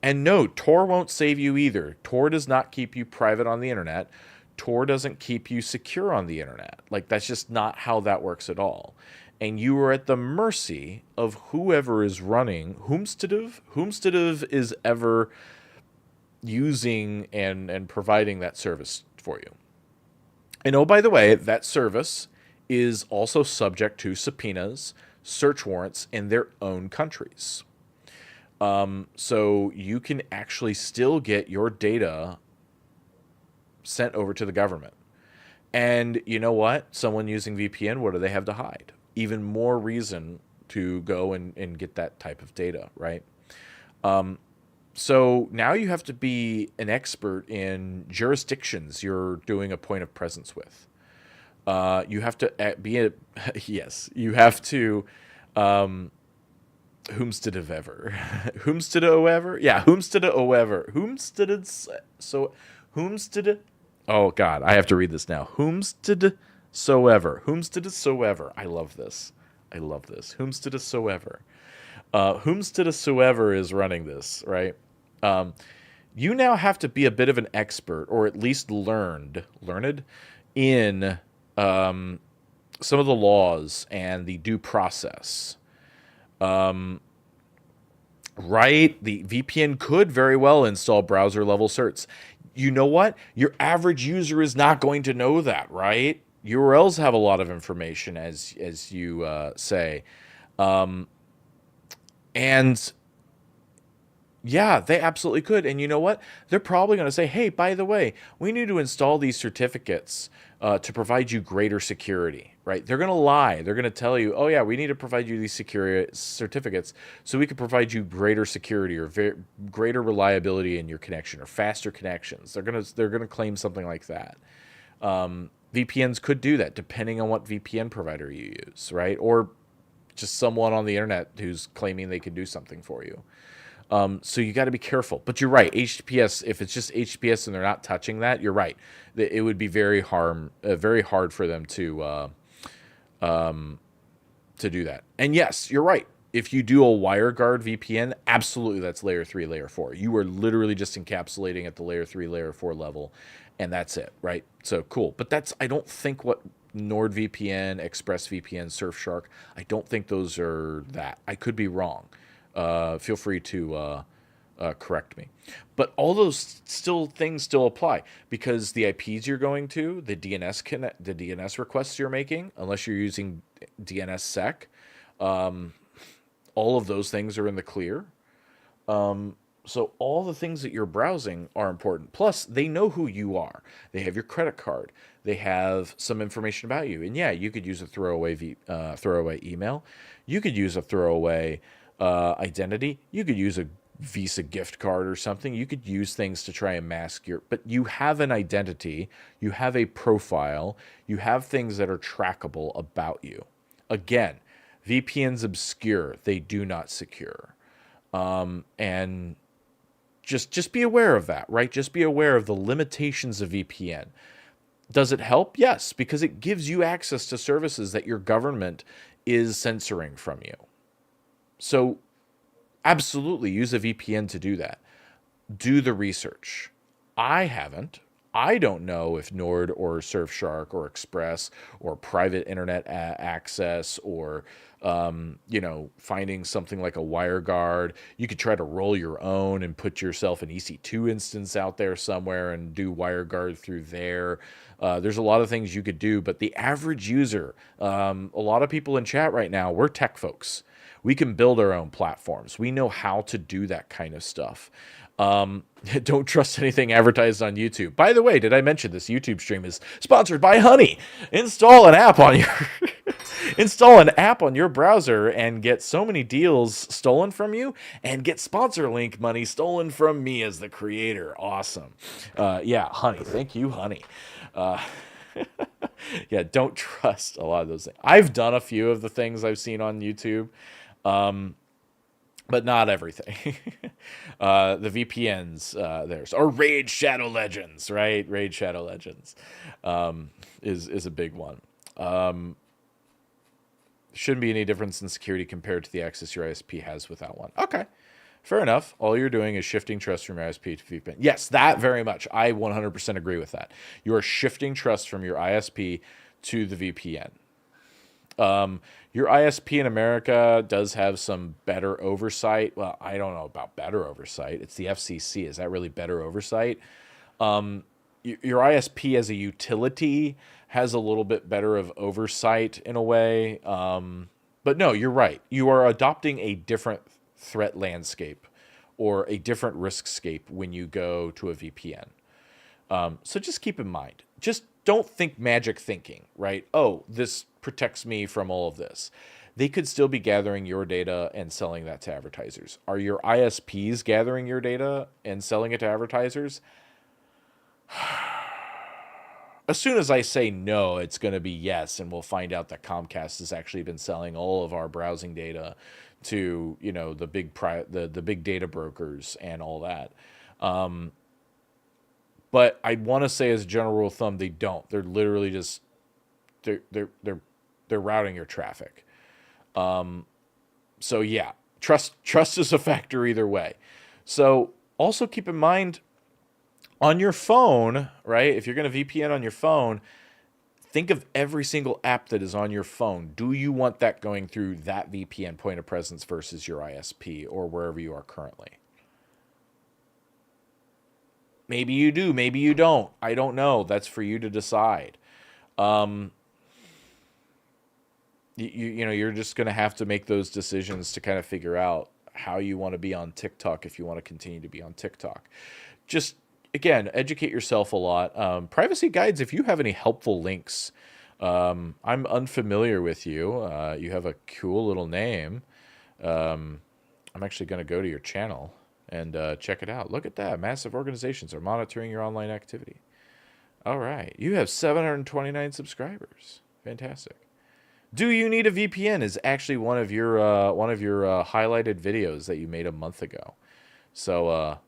And no, Tor won't save you either. Tor does not keep you private on the internet. Tor doesn't keep you secure on the internet. Like, that's just not how that works at all. And you are at the mercy of whoever is running, whomstead is ever using and providing that service for you. And oh, by the way, that service is also subject to subpoenas, search warrants in their own countries. So you can actually still get your data sent over to the government. And you know what? Someone using VPN, what do they have to hide? Even more reason to go and get that type of data, right? So now you have to be an expert in jurisdictions you're doing a point of presence with. You have to be a, yes, you have to, whomstead of ever, whomstead o ever, yeah, whomstead o ever, whomstead so, whomstead. Oh God, I have to read this now. Whomstead soever, whomstead soever. I love this. I love this. Whomstead soever. Whomstead soever is running this, right? You now have to be a bit of an expert, or at least learned in some of the laws and the due process. Right? The VPN could very well install browser level certs. You know what? Your average user is not going to know that, right? URLs have a lot of information, as you say, and yeah, they absolutely could. And you know what? They're probably going to say, hey, by the way, we need to install these certificates to provide you greater security, right? They're going to lie. They're going to tell you, oh, yeah, we need to provide you these security certificates so we can provide you greater security or greater reliability in your connection or faster connections. They're going to claim something like that. VPNs could do that depending on what VPN provider you use, right? Or just someone on the internet who's claiming they can do something for you. So you got to be careful. But you're right. HTTPS, if it's just HTTPS and they're not touching that, you're right. It would be very hard for them to do that. And yes, you're right. If you do a WireGuard VPN, absolutely that's layer 3, layer 4. You are literally just encapsulating at the layer 3, layer 4 level, and that's it, right? So cool. But that's, I don't think what NordVPN, ExpressVPN, Surfshark, I don't think those are that. I could be wrong. Feel free to correct me. But all those things still apply because the IPs you're going to, the DNS requests you're making, unless you're using DNSSEC, all of those things are in the clear. So all the things that you're browsing are important. Plus, they know who you are. They have your credit card. They have some information about you. And yeah, you could use a throwaway email. You could use a throwaway identity. You could use a Visa gift card or something. You could use things to try and mask but you have an identity, you have a profile, you have things that are trackable about you. Again, VPNs obscure, they do not secure. And just be aware of that, right? Just be aware of the limitations of VPN. Does it help? Yes, because it gives you access to services that your government is censoring from you. So absolutely use a VPN to do that. Do the research. I haven't. I don't know if Nord or Surfshark or Express or private internet access or, finding something like a WireGuard. You could try to roll your own and put yourself an EC2 instance out there somewhere and do WireGuard through there. There's a lot of things you could do, but the average user, a lot of people in chat right now, we're tech folks. We can build our own platforms. We know how to do that kind of stuff. Don't trust anything advertised on YouTube. By the way, did I mention this YouTube stream is sponsored by Honey? Install an app on your browser and get so many deals stolen from you and get sponsor link money stolen from me as the creator. Awesome. Yeah, Honey. Thank you, Honey. Yeah, don't trust a lot of those things. I've done a few of the things I've seen on YouTube, but not everything. The VPNs, there's or Raid Shadow Legends, right? Raid Shadow Legends is a big one. Shouldn't be any difference in security compared to the access your ISP has without one. Okay, fair enough. All you're doing is shifting trust from your ISP to VPN. Yes, that very much. I 100% agree with that. You are shifting trust from your ISP to the VPN. Your ISP in America does have some better oversight. Well, I don't know about better oversight. It's the FCC. Is that really better oversight? Your ISP as a utility has a little bit better of oversight in a way. But no, you're right. You are adopting a different threat landscape or a different risk scape when you go to a VPN. So just keep in mind, just don't think magic thinking, right? Oh, this protects me from all of this. They could still be gathering your data and selling that to advertisers. Are your ISPs gathering your data and selling it to advertisers? As soon as I say no, it's going to be yes, and we'll find out that Comcast has actually been selling all of our browsing data to, you know, the big data brokers and all that. But I want to say, as a general rule of thumb, they don't. They're literally just they're routing your traffic. So yeah, trust is a factor either way. So also keep in mind, on your phone, right? If you're going to VPN on your phone, think of every single app that is on your phone. Do you want that going through that VPN point of presence versus your ISP or wherever you are currently? Maybe you do, maybe you don't. I don't know. That's for you to decide. You know, you're just going to have to make those decisions to kind of figure out how you want to be on TikTok if you want to continue to be on TikTok. Just, again, educate yourself a lot. Privacy guides, if you have any helpful links, I'm unfamiliar with you. You have a cool little name. I'm actually going to go to your channel and check it out. Look at that. Massive organizations are monitoring your online activity. All right. You have 729 subscribers. Fantastic. Do you need a VPN is actually one of your highlighted videos that you made a month ago. So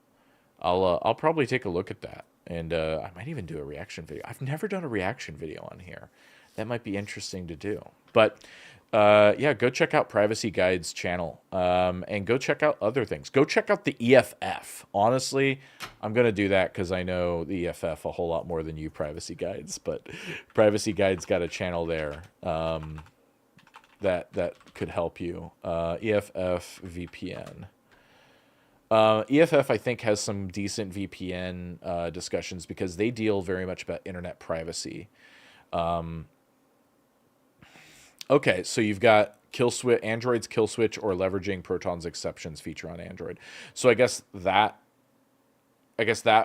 I'll probably take a look at that, and I might even do a reaction video. I've never done a reaction video on here. That might be interesting to do. But yeah, go check out Privacy Guide's channel, and go check out other things. Go check out the EFF. Honestly, I'm gonna do that because I know the EFF a whole lot more than you, Privacy Guides. But Privacy Guide's got a channel there. That could help you. EFF VPN. EFF, I think, has some decent VPN discussions because they deal very much about internet privacy. Okay, so you've got Android's kill switch or leveraging Proton's exceptions feature on Android. So I guess that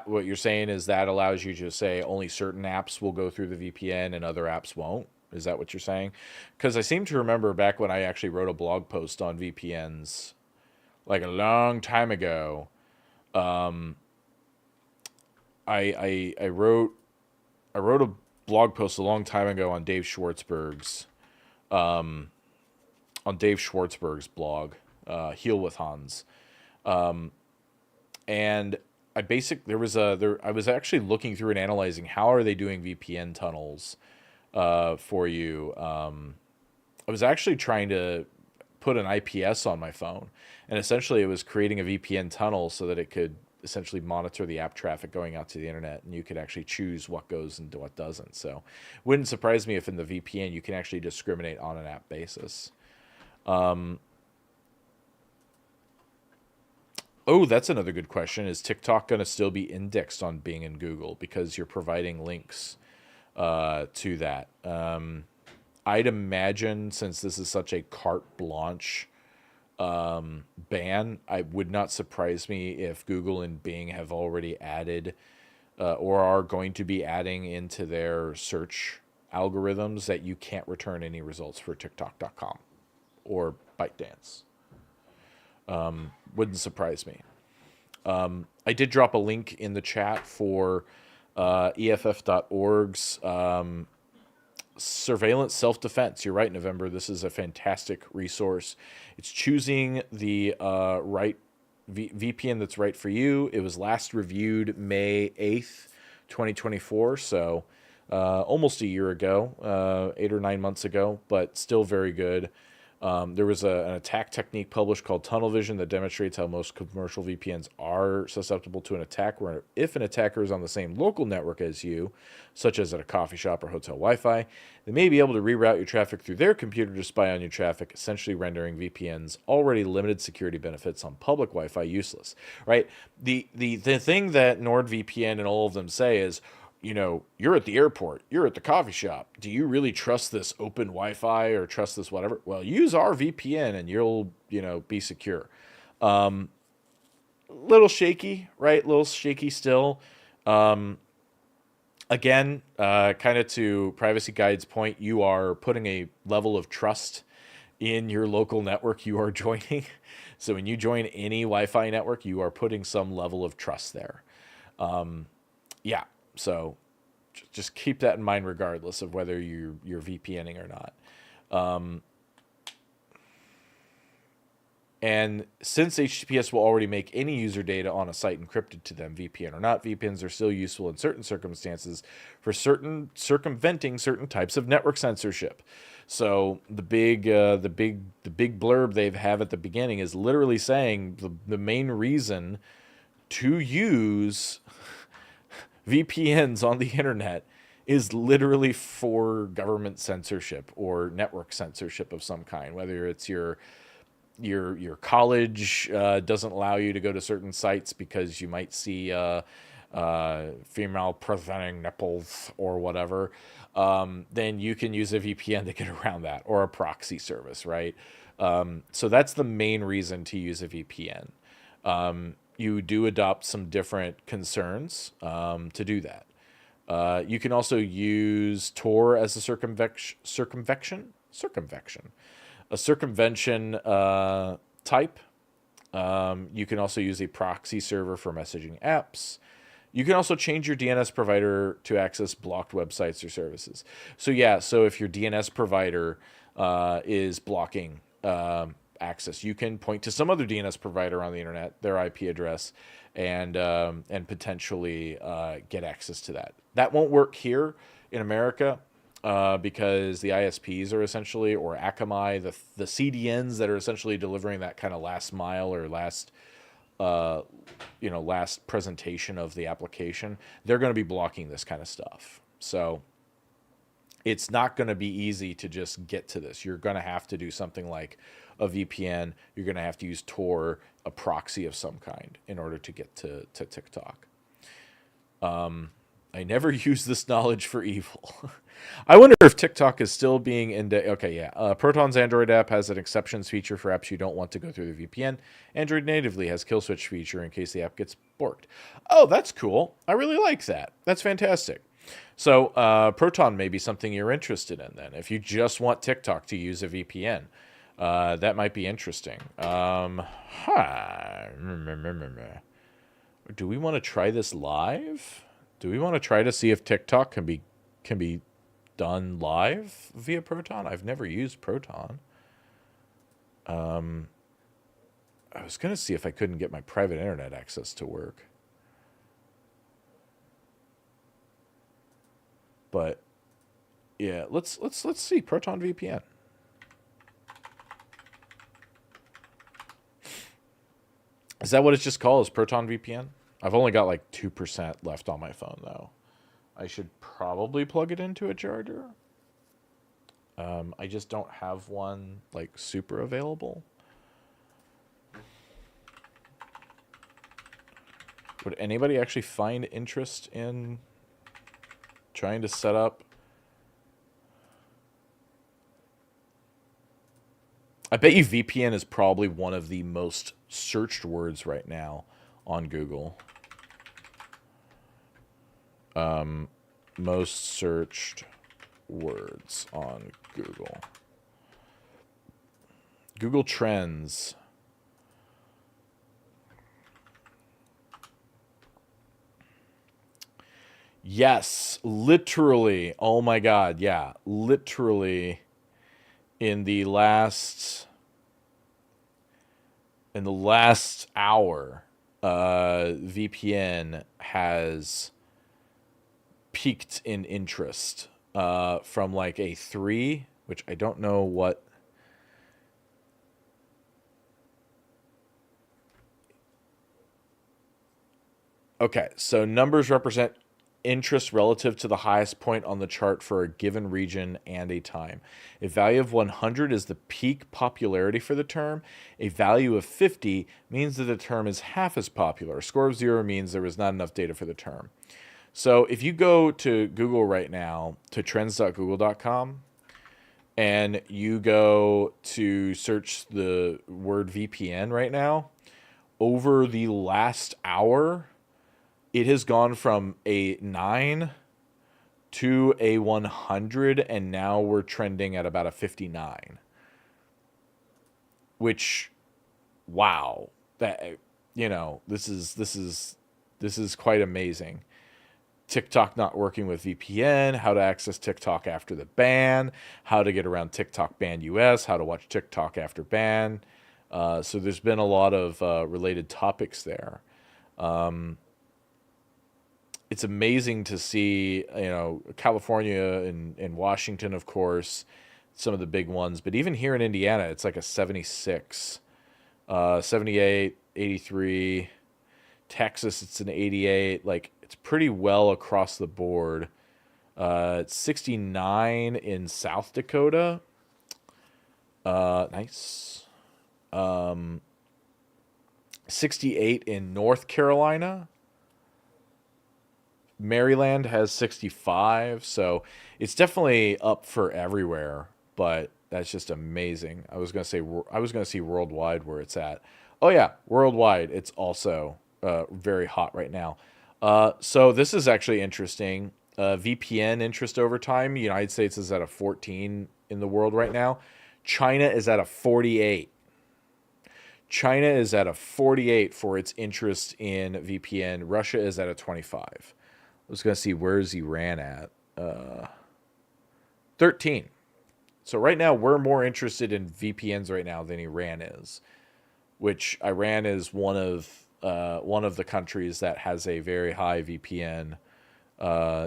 what you're saying is that allows you to say only certain apps will go through the VPN and other apps won't. Is that what you're saying? Because I seem to remember back when I actually wrote a blog post on VPNs, like a long time ago. I wrote a blog post a long time ago on Dave Schwartzberg's blog, Heal with Hans, and I was actually looking through and analyzing how are they doing VPN tunnels for you. I was actually trying to put an IPS on my phone, and essentially it was creating a VPN tunnel so that it could essentially monitor the app traffic going out to the internet, and you could actually choose what goes and what doesn't. So wouldn't surprise me if in the VPN you can actually discriminate on an app basis. Oh, that's another good question. Is TikTok going to still be indexed on Bing and Google because you're providing links to that? I'd imagine, since this is such a carte blanche ban, I would not surprise me if Google and Bing have already added or are going to be adding into their search algorithms that you can't return any results for TikTok.com or ByteDance. Wouldn't surprise me. I did drop a link in the chat for EFF.org's surveillance self-defense. You're right, November. This is a fantastic resource. It's choosing the right VPN that's right for you. It was last reviewed May 8th, 2024, so almost a year ago, 8 or 9 months ago, but still very good. There was an attack technique published called Tunnel Vision that demonstrates how most commercial VPNs are susceptible to an attack, where if an attacker is on the same local network as you, such as at a coffee shop or hotel Wi-Fi, they may be able to reroute your traffic through their computer to spy on your traffic, essentially rendering VPN's already limited security benefits on public Wi-Fi useless. Right? The thing that NordVPN and all of them say is, you're at the airport, you're at the coffee shop. Do you really trust this open Wi-Fi or trust this whatever? Well, use our VPN and you'll, be secure. Little shaky, right? Little shaky still. Again, kind of to Privacy Guide's point, you are putting a level of trust in your local network you are joining. So when you join any Wi-Fi network, you are putting some level of trust there. Yeah. So just keep that in mind regardless of whether you're VPNing or not. And since HTTPS will already make any user data on a site encrypted to them, VPN or not, VPNs are still useful in certain circumstances for circumventing certain types of network censorship. So the big blurb they have at the beginning is literally saying the main reason to use VPNs on the internet is literally for government censorship or network censorship of some kind, whether it's your college doesn't allow you to go to certain sites because you might see female presenting nipples or whatever, then you can use a VPN to get around that, or a proxy service, right? So that's the main reason to use a VPN. You do adopt some different concerns to do that. You can also use Tor as a circumvention. A circumvention type. You can also use a proxy server for messaging apps. You can also change your DNS provider to access blocked websites or services. So yeah, so if your DNS provider is blocking access, you can point to some other DNS provider on the internet, their IP address, and potentially get access to that. That won't work here in America because the ISPs are essentially, or Akamai, the CDNs that are essentially delivering that kind of last mile or last presentation of the application, they're going to be blocking this kind of stuff. So it's not going to be easy to just get to this. You're going to have to do something like a VPN. You're going to have to use Tor, a proxy of some kind, in order to get to TikTok. I never use this knowledge for evil. I wonder if TikTok is still being okay, yeah. Proton's Android app has an exceptions feature for apps you don't want to go through the VPN. Android natively has kill switch feature in case the app gets borked. Oh, that's cool. I really like that. That's fantastic. So Proton may be something you're interested in then. If you just want TikTok to use a VPN, that might be interesting. Do we want to try this live? Do we want to try to see if TikTok can be done live via Proton? I've never used Proton. I was going to see if I couldn't get my private internet access to work. But yeah, let's see Proton VPN. Is that what it's just called? Is Proton VPN? I've only got like 2% left on my phone though. I should probably plug it into a charger. I just don't have one like super available. Would anybody actually find interest in trying to set up? I bet you VPN is probably one of the most searched words right now on Google. Most searched words on Google. Google Trends. Yes, literally. Oh my God. Yeah, literally in the last hour, VPN has peaked in interest from like a 3, which I don't know what. Okay, so numbers represent interest relative to the highest point on the chart for a given region and a time. A value of 100 is the peak popularity for the term. A value of 50 means that the term is half as popular. A score of 0 means there was not enough data for the term. So if you go to Google right now, to trends.google.com, and you go to search the word VPN right now, over the last hour, it has gone from a 9 to a 100, and now we're trending at about a 59. Which, wow, that this is quite amazing. TikTok not working with VPN, how to access TikTok after the ban, how to get around TikTok ban US, how to watch TikTok after ban. So there's been a lot of related topics there. It's amazing to see, California and Washington, of course, some of the big ones. But even here in Indiana, it's like a 76, 78, 83. Texas, it's an 88. Like, it's pretty well across the board. It's 69 in South Dakota. Nice. 68 in North Carolina. Maryland has 65, so it's definitely up for everywhere, but that's just amazing. I was going to see worldwide where it's at. Oh yeah, worldwide it's also very hot right now. So this is actually interesting. VPN interest over time. United States is at a 14 in the world right now. China is at a 48. China is at a 48 for its interest in VPN. Russia is at a 25. I was going to see where's Iran at. 13. So right now we're more interested in VPNs right now than Iran is, which Iran is one of the countries that has a very high VPN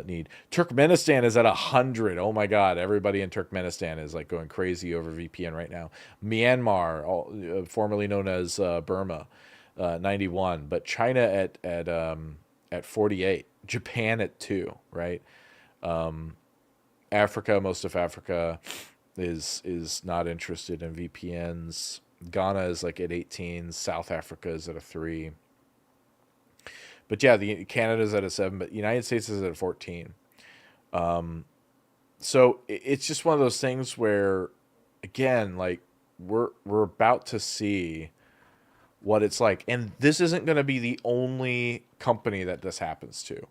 need. Turkmenistan is at 100. Oh my God, everybody in Turkmenistan is like going crazy over VPN right now. Myanmar, formerly known as Burma, 91, but China at 48. Japan at 2, right? Africa, most of Africa is not interested in VPNs. Ghana is like at 18. South Africa is at a 3. But yeah, Canada's at a 7, but United States is at a 14. So it's just one of those things where, again, like we're about to see what it's like, and this isn't going to be the only company that this happens to.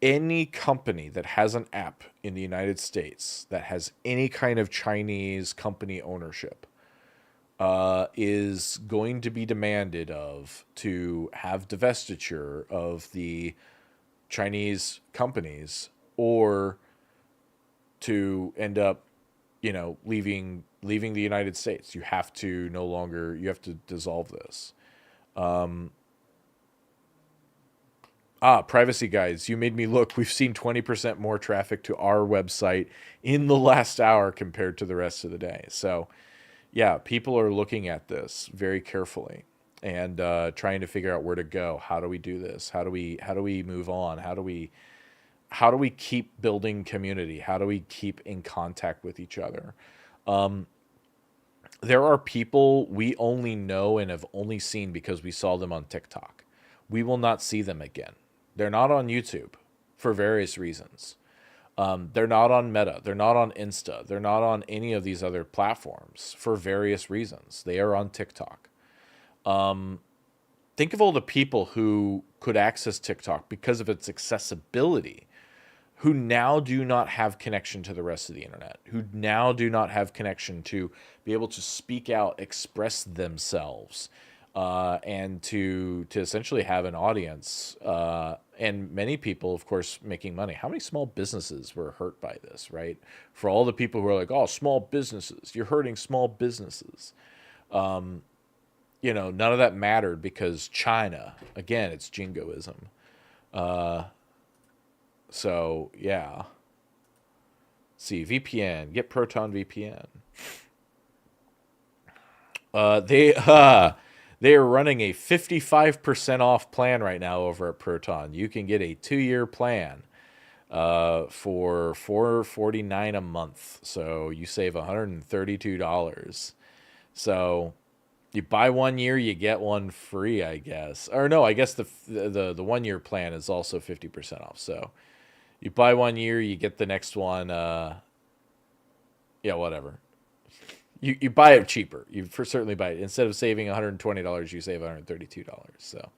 Any company that has an app in the United States that has any kind of Chinese company ownership is going to be demanded of to have divestiture of the Chinese companies, or to end up, leaving the United States. You have to dissolve this. Privacy guys, you made me look. We've seen 20% more traffic to our website in the last hour compared to the rest of the day. So, yeah, people are looking at this very carefully and trying to figure out where to go. How do we do this? How do we move on? How do we keep building community? How do we keep in contact with each other? There are people we only know and have only seen because we saw them on TikTok. We will not see them again. They're not on YouTube for various reasons. They're not on Meta. They're not on Insta. They're not on any of these other platforms for various reasons. They are on TikTok. Think of all the people who could access TikTok because of its accessibility, who now do not have connection to the rest of the internet, who now do not have connection to be able to speak out, express themselves, and to essentially have an audience and many people, of course, making money. How many small businesses were hurt by this, right? For all the people who are like, oh, small businesses, you're hurting small businesses. None of that mattered because China, again, it's jingoism. So, yeah. See, VPN, get Proton VPN. They are running a 55% off plan right now over at Proton. You can get a 2-year plan for $449 a month. So you save $132. So you buy 1 year, you get one free, I guess. Or no, I guess the 1 year plan is also 50% off. So you buy 1 year, you get the next one. Yeah, whatever. You buy it cheaper. You for certainly buy it instead of saving $120, you save $132. So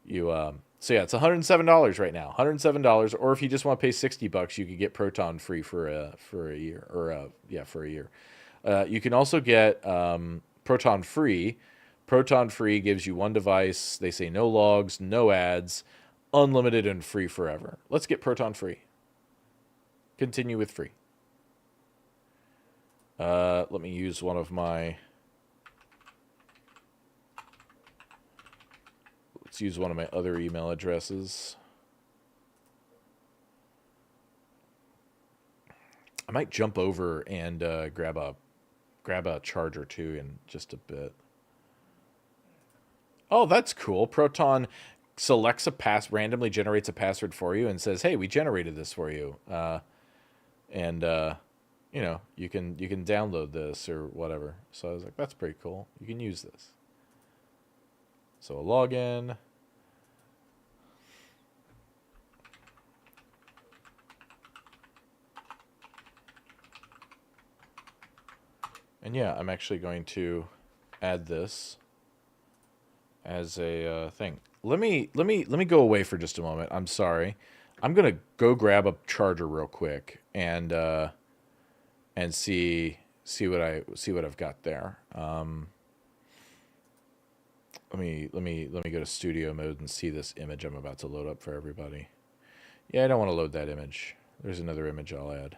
yeah, it's $107 right now. $107, or if you just want to pay $60, you could get Proton free for a year, or for a year. You can also get Proton free. Proton free gives you one device. They say no logs, no ads, unlimited and free forever. Let's get Proton free. Continue with free. Let me use one of my. Let's use one of my other email addresses. I might jump over and grab a charger too in just a bit. Oh, that's cool. Proton selects randomly generates a password for you and says, "Hey, we generated this for you." And you can download this or whatever. So I was like, that's pretty cool. You can use this. So a login. And yeah, I'm actually going to add this as a thing. Let me go away for just a moment. I'm sorry. I'm gonna go grab a charger real quick and see what I've got there. Let me go to studio mode and see this image I'm about to load up for everybody. Yeah, I don't want to load that image. There's another image I'll add.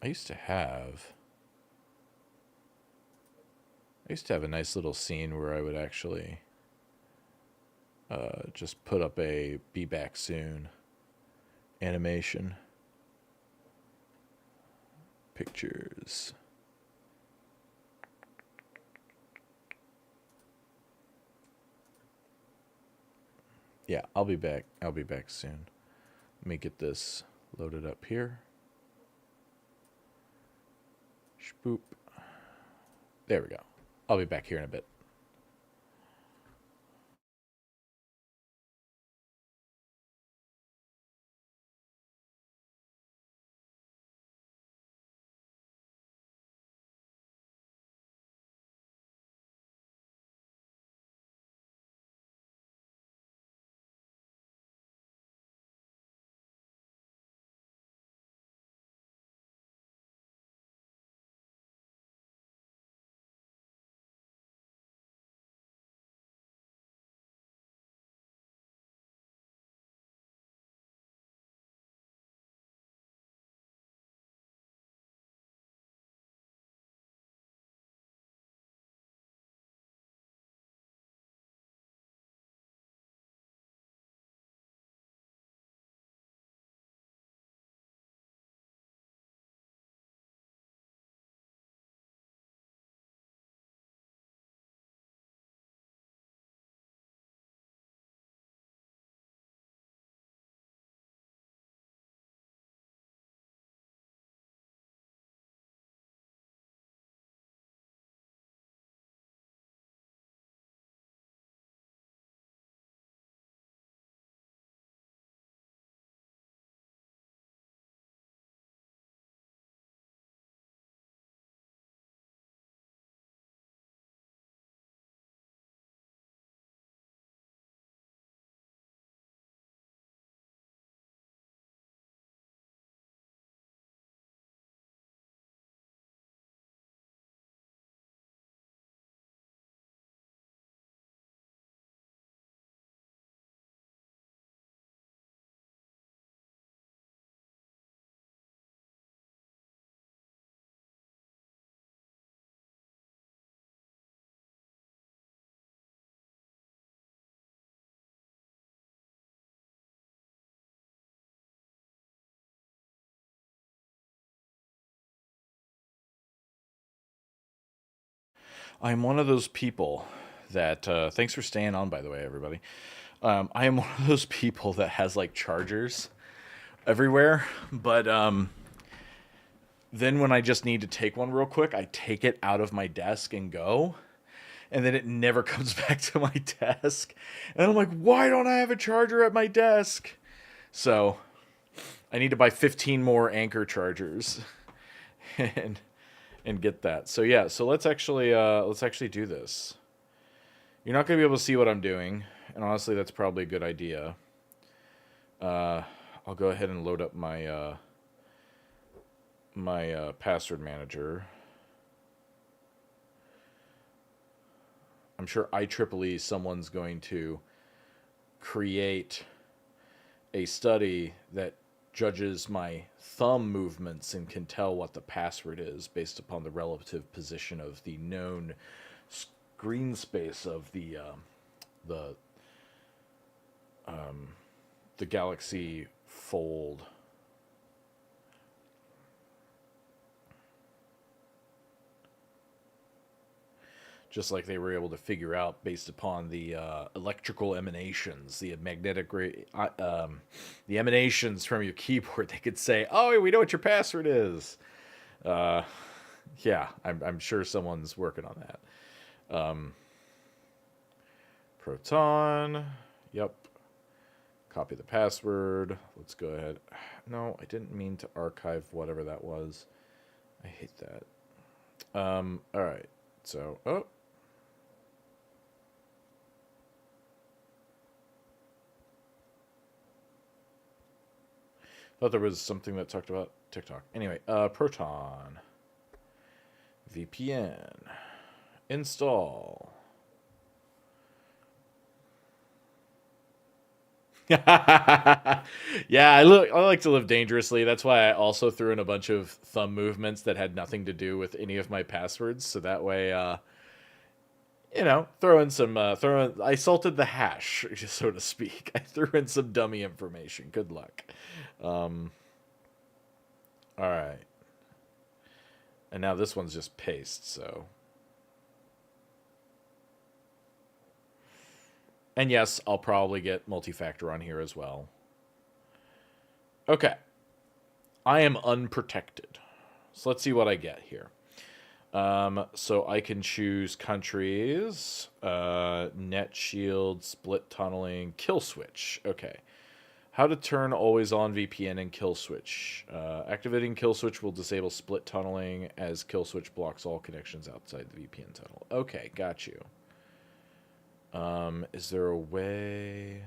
I used to have a nice little scene where I would actually just put up a "be back soon" animation. Pictures. Yeah, I'll be back. I'll be back soon. Let me get this loaded up here. Spoop. There we go. I'll be back here in a bit. I'm one of those people that, thanks for staying on, by the way, everybody. I am one of those people that has like chargers everywhere, but then when I just need to take one real quick, I take it out of my desk and go, and then it never comes back to my desk. And I'm like, why don't I have a charger at my desk? So I need to buy 15 more Anker chargers and get that. So yeah, so let's actually do this. You're not going to be able to see what I'm doing, and honestly that's probably a good idea. I'll go ahead and load up my password manager. I'm sure IEEE someone's going to create a study that judges my thumb movements and can tell what the password is based upon the relative position of the known screen space of the Galaxy Fold. Just like they were able to figure out based upon the electrical emanations, the the emanations from your keyboard, they could say, "Oh, we know what your password is." Yeah, I'm sure someone's working on that. Proton, yep. Copy the password. Let's go ahead. No, I didn't mean to archive whatever that was. I hate that. All right. So, oh. Thought there was something that talked about TikTok. Anyway, Proton. VPN. Install. Yeah, I like to live dangerously. That's why I also threw in a bunch of thumb movements that had nothing to do with any of my passwords. So that way, I salted the hash, so to speak. I threw in some dummy information. Good luck. All right. And now this one's just paste, so. And yes, I'll probably get multi-factor on here as well. Okay. I am unprotected. So let's see what I get here. So I can choose countries, net shield, split tunneling, kill switch. Okay. How to turn always on VPN and kill switch. Activating kill switch will disable split tunneling as kill switch blocks all connections outside the VPN tunnel. Okay, got you. Is there a way?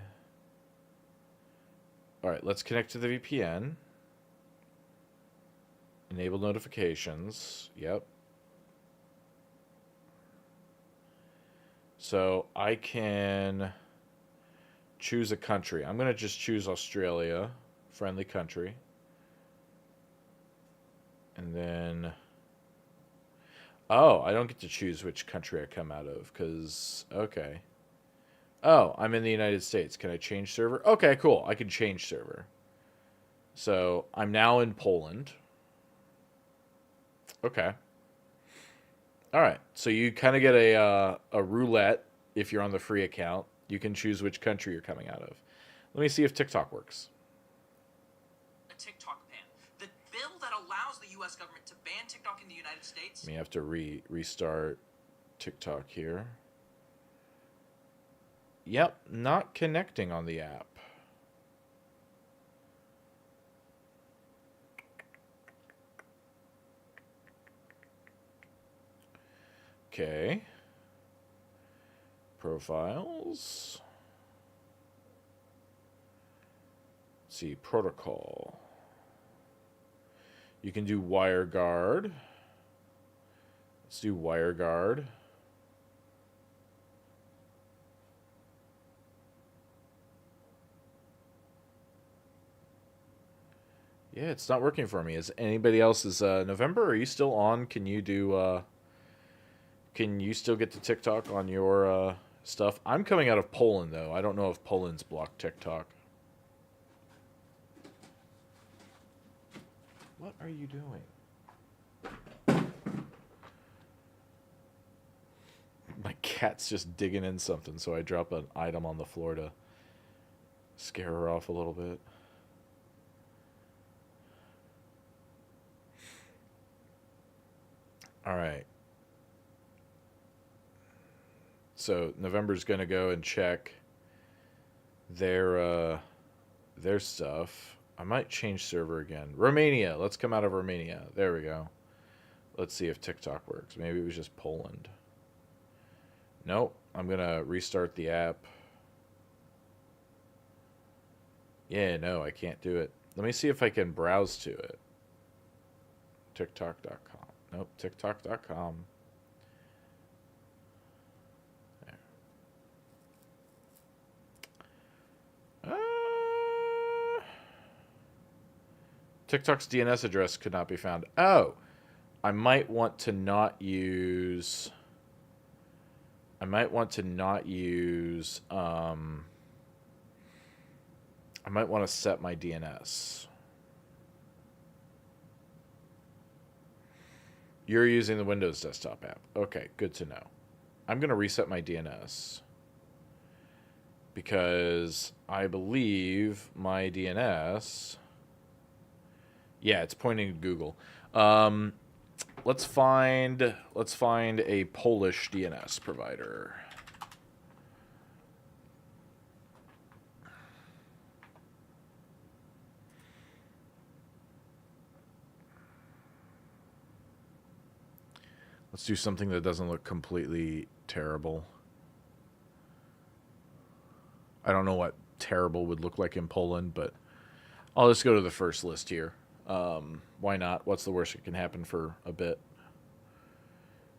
All right, let's connect to the VPN. Enable notifications. Yep. So I can choose a country. I'm going to just choose Australia, friendly country. And then, oh, I don't get to choose which country I come out of because, okay. Oh, I'm in the United States. Can I change server? Okay, cool. I can change server. So I'm now in Poland. Okay. All right. So you kind of get a roulette if you're on the free account. You can choose which country you're coming out of. Let me see if TikTok works. A TikTok ban. The bill that allows the U.S. government to ban TikTok in the United States. May have to restart TikTok here. Yep, not connecting on the app. Okay. Profiles. Let's see, protocol. You can do WireGuard. Let's do WireGuard. Yeah, it's not working for me. Is anybody else's November? Are you still on? Can you do? Can you still get to TikTok on your stuff? I'm coming out of Poland though. I don't know if Poland's blocked TikTok. What are you doing? cat's just digging in something, so I drop an item on the floor to scare her off a little bit. All right. So November's gonna go and check their stuff. I might change server again. Romania. Let's come out of Romania. There we go. Let's see if TikTok works. Maybe it was just Poland. Nope. I'm gonna restart the app. Yeah, no, I can't do it. Let me see if I can browse to it. TikTok.com. Nope, TikTok.com. TikTok's DNS address could not be found. Oh, I might want to not use. I might want to not use. I might want to set my DNS. You're using the Windows desktop app. Okay, good to know. I'm going to reset my DNS because I believe my DNS. Yeah, it's pointing to Google. Let's find a Polish DNS provider. Let's do something that doesn't look completely terrible. I don't know what terrible would look like in Poland, but I'll just go to the first list here. Why not? What's the worst that can happen for a bit?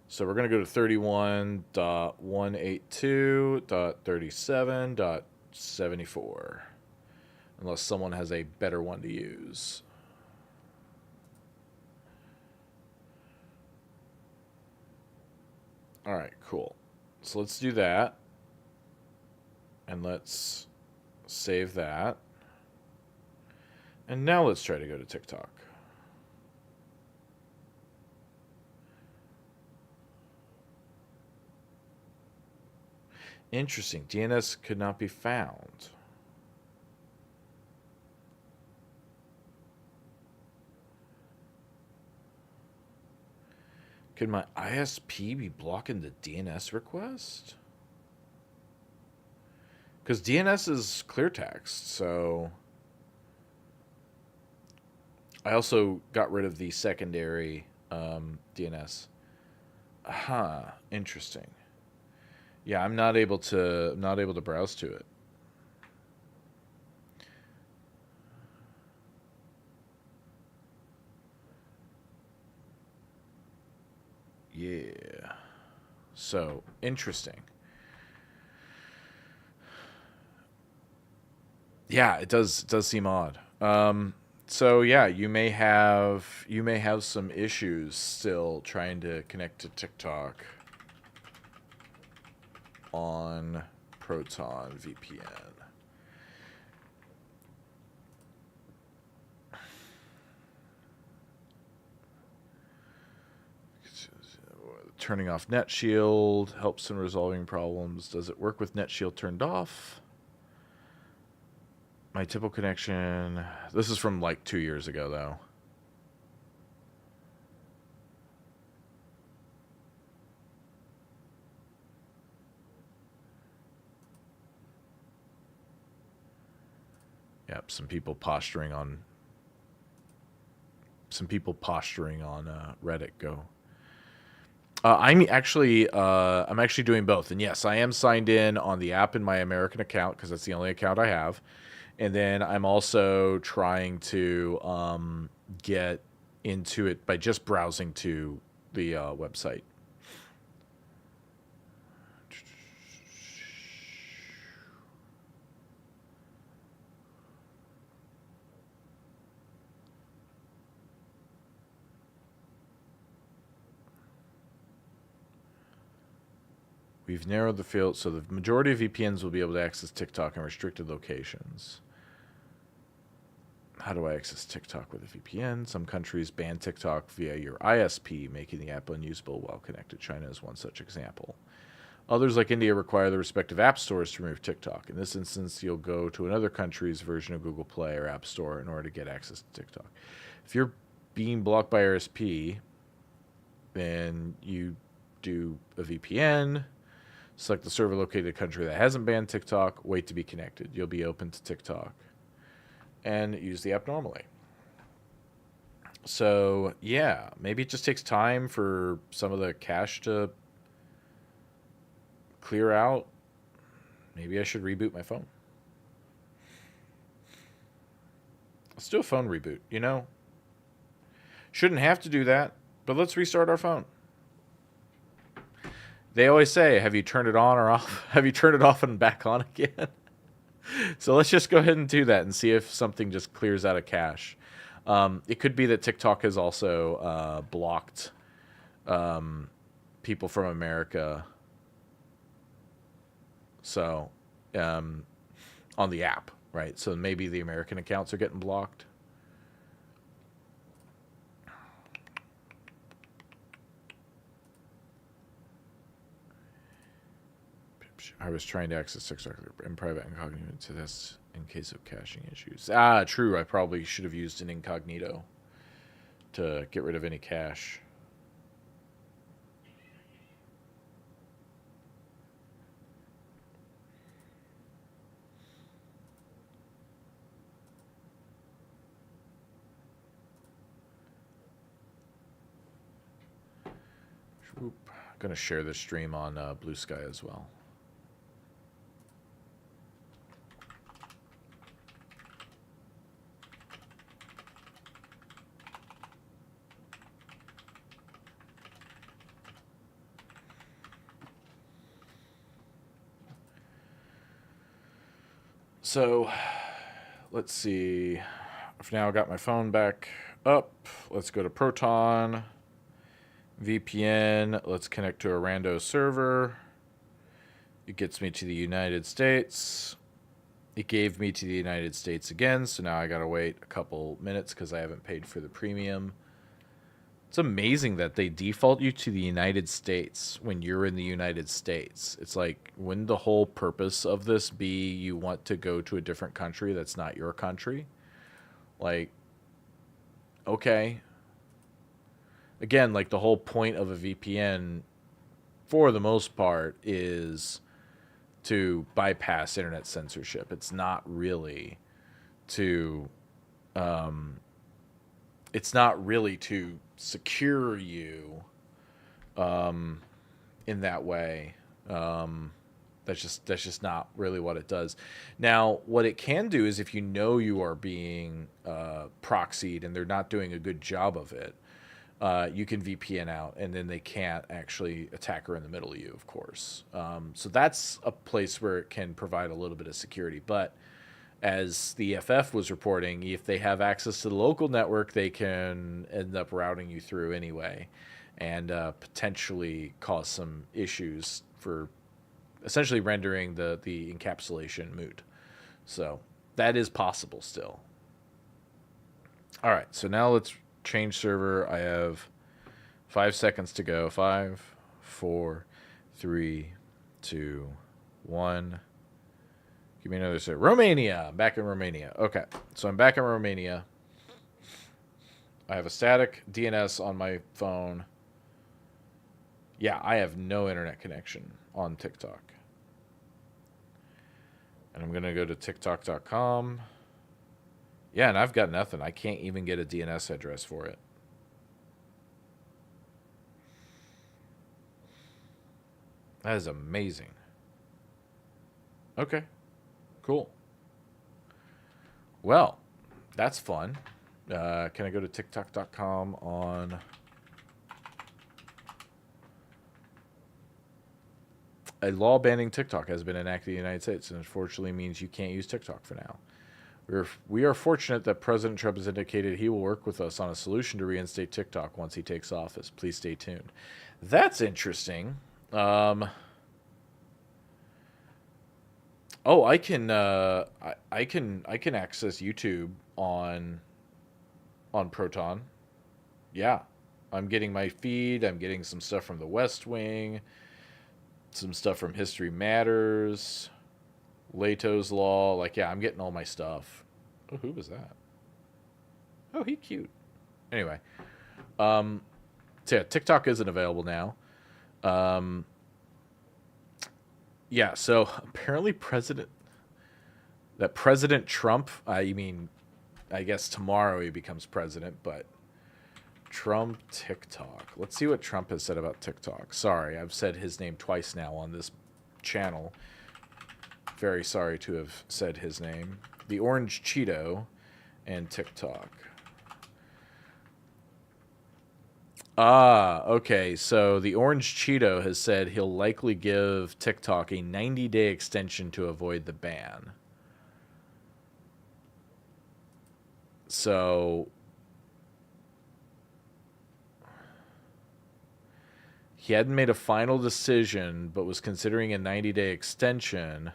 So we're going to go to 31.182.37.74. Unless someone has a better one to use. All right, cool. So let's do that. And let's save that. And now let's try to go to TikTok. Interesting. DNS could not be found. Could my ISP be blocking the DNS request? Because DNS is clear text, so... I also got rid of the secondary DNS. Interesting. Yeah, I'm not able to browse to it. Yeah. So, interesting. Yeah, it does seem odd. So yeah, you may have some issues still trying to connect to TikTok on Proton VPN. Turning off NetShield helps in resolving problems. Does it work with NetShield turned off? My typical connection. This is from like 2 years ago, though. Yep, some people posturing on Reddit go. I'm actually doing both, and yes, I am signed in on the app in my American account because that's the only account I have. And then I'm also trying to get into it by just browsing to the website. We've narrowed the field, so the majority of VPNs will be able to access TikTok in restricted locations. How do I access TikTok with a VPN? Some countries ban TikTok via your ISP, making the app unusable while connected. China is one such example. Others, like India, require the respective app stores to remove TikTok. In this instance, you'll go to another country's version of Google Play or App Store in order to get access to TikTok. If you're being blocked by RSP, then you do a VPN, select the server located in a country that hasn't banned TikTok, wait to be connected. You'll be open to TikTok and use the app normally. So, yeah, maybe it just takes time for some of the cache to clear out. Maybe I should reboot my phone. Let's do a phone reboot, you know? Shouldn't have to do that, but let's restart our phone. They always say, have you turned it on or off? Have you turned it off and back on again? So let's just go ahead and do that and see if something just clears out of cache. It could be that TikTok has also blocked people from America. So, on the app, right? So maybe the American accounts are getting blocked. I was trying to access TikTok in private incognito to this in case of caching issues. True. I probably should have used an incognito to get rid of any cache. I'm going to share this stream on Blue Sky as well. So, let's see. For now, I got my phone back up. Let's go to Proton. VPN. Let's connect to a rando server. It gets me to the United States. It gave me to the United States again, so now I gotta wait a couple minutes because I haven't paid for the premium. It's amazing that they default you to the United States when you're in the United States. It's like, wouldn't the whole purpose of this be you want to go to a different country that's not your country? Like, okay. Again, like the whole point of a VPN, for the most part, is to bypass internet censorship. It's not really to secure you in that way. That's just not really what it does. Now, what it can do is if you know you are being proxied and they're not doing a good job of it, you can VPN out, and then they can't actually attack her in the middle of you, of course. So that's a place where it can provide a little bit of security. But as the EFF was reporting, if they have access to the local network, they can end up routing you through anyway and potentially cause some issues for essentially rendering the encapsulation moot. So that is possible still. All right, so now let's change server. I have 5 seconds to go. 5, 4, 3, 2, 1. Give me another server. Romania. I'm back in Romania. Okay, so I'm back in Romania. I have a static DNS on my phone. Yeah, I have no internet connection on TikTok. And I'm going to go to TikTok.com. Yeah, and I've got nothing. I can't even get a DNS address for it. That is amazing. Okay, cool. Well, that's fun. Can I go to TikTok.com on... A law banning TikTok has been enacted in the United States, and unfortunately means you can't use TikTok for now. We are fortunate that President Trump has indicated he will work with us on a solution to reinstate TikTok once he takes office. Please stay tuned. That's interesting. Oh, I can access YouTube on Proton. Yeah, I'm getting my feed. I'm getting some stuff from The West Wing. some stuff from History Matters, Leto's Law. Like, yeah, I'm getting all my stuff. Oh, who was that? Oh, he cute. Anyway, so yeah, TikTok isn't available now. Yeah, so apparently President Trump, I mean, I guess tomorrow he becomes president, but Trump TikTok. Let's see what Trump has said about TikTok. Sorry, I've said his name twice now on this channel. Very sorry to have said his name. The Orange Cheeto and TikTok. Ah, okay. So the Orange Cheeto has said he'll likely give TikTok a 90-day extension to avoid the ban. So he hadn't made a final decision, but was considering a 90-day extension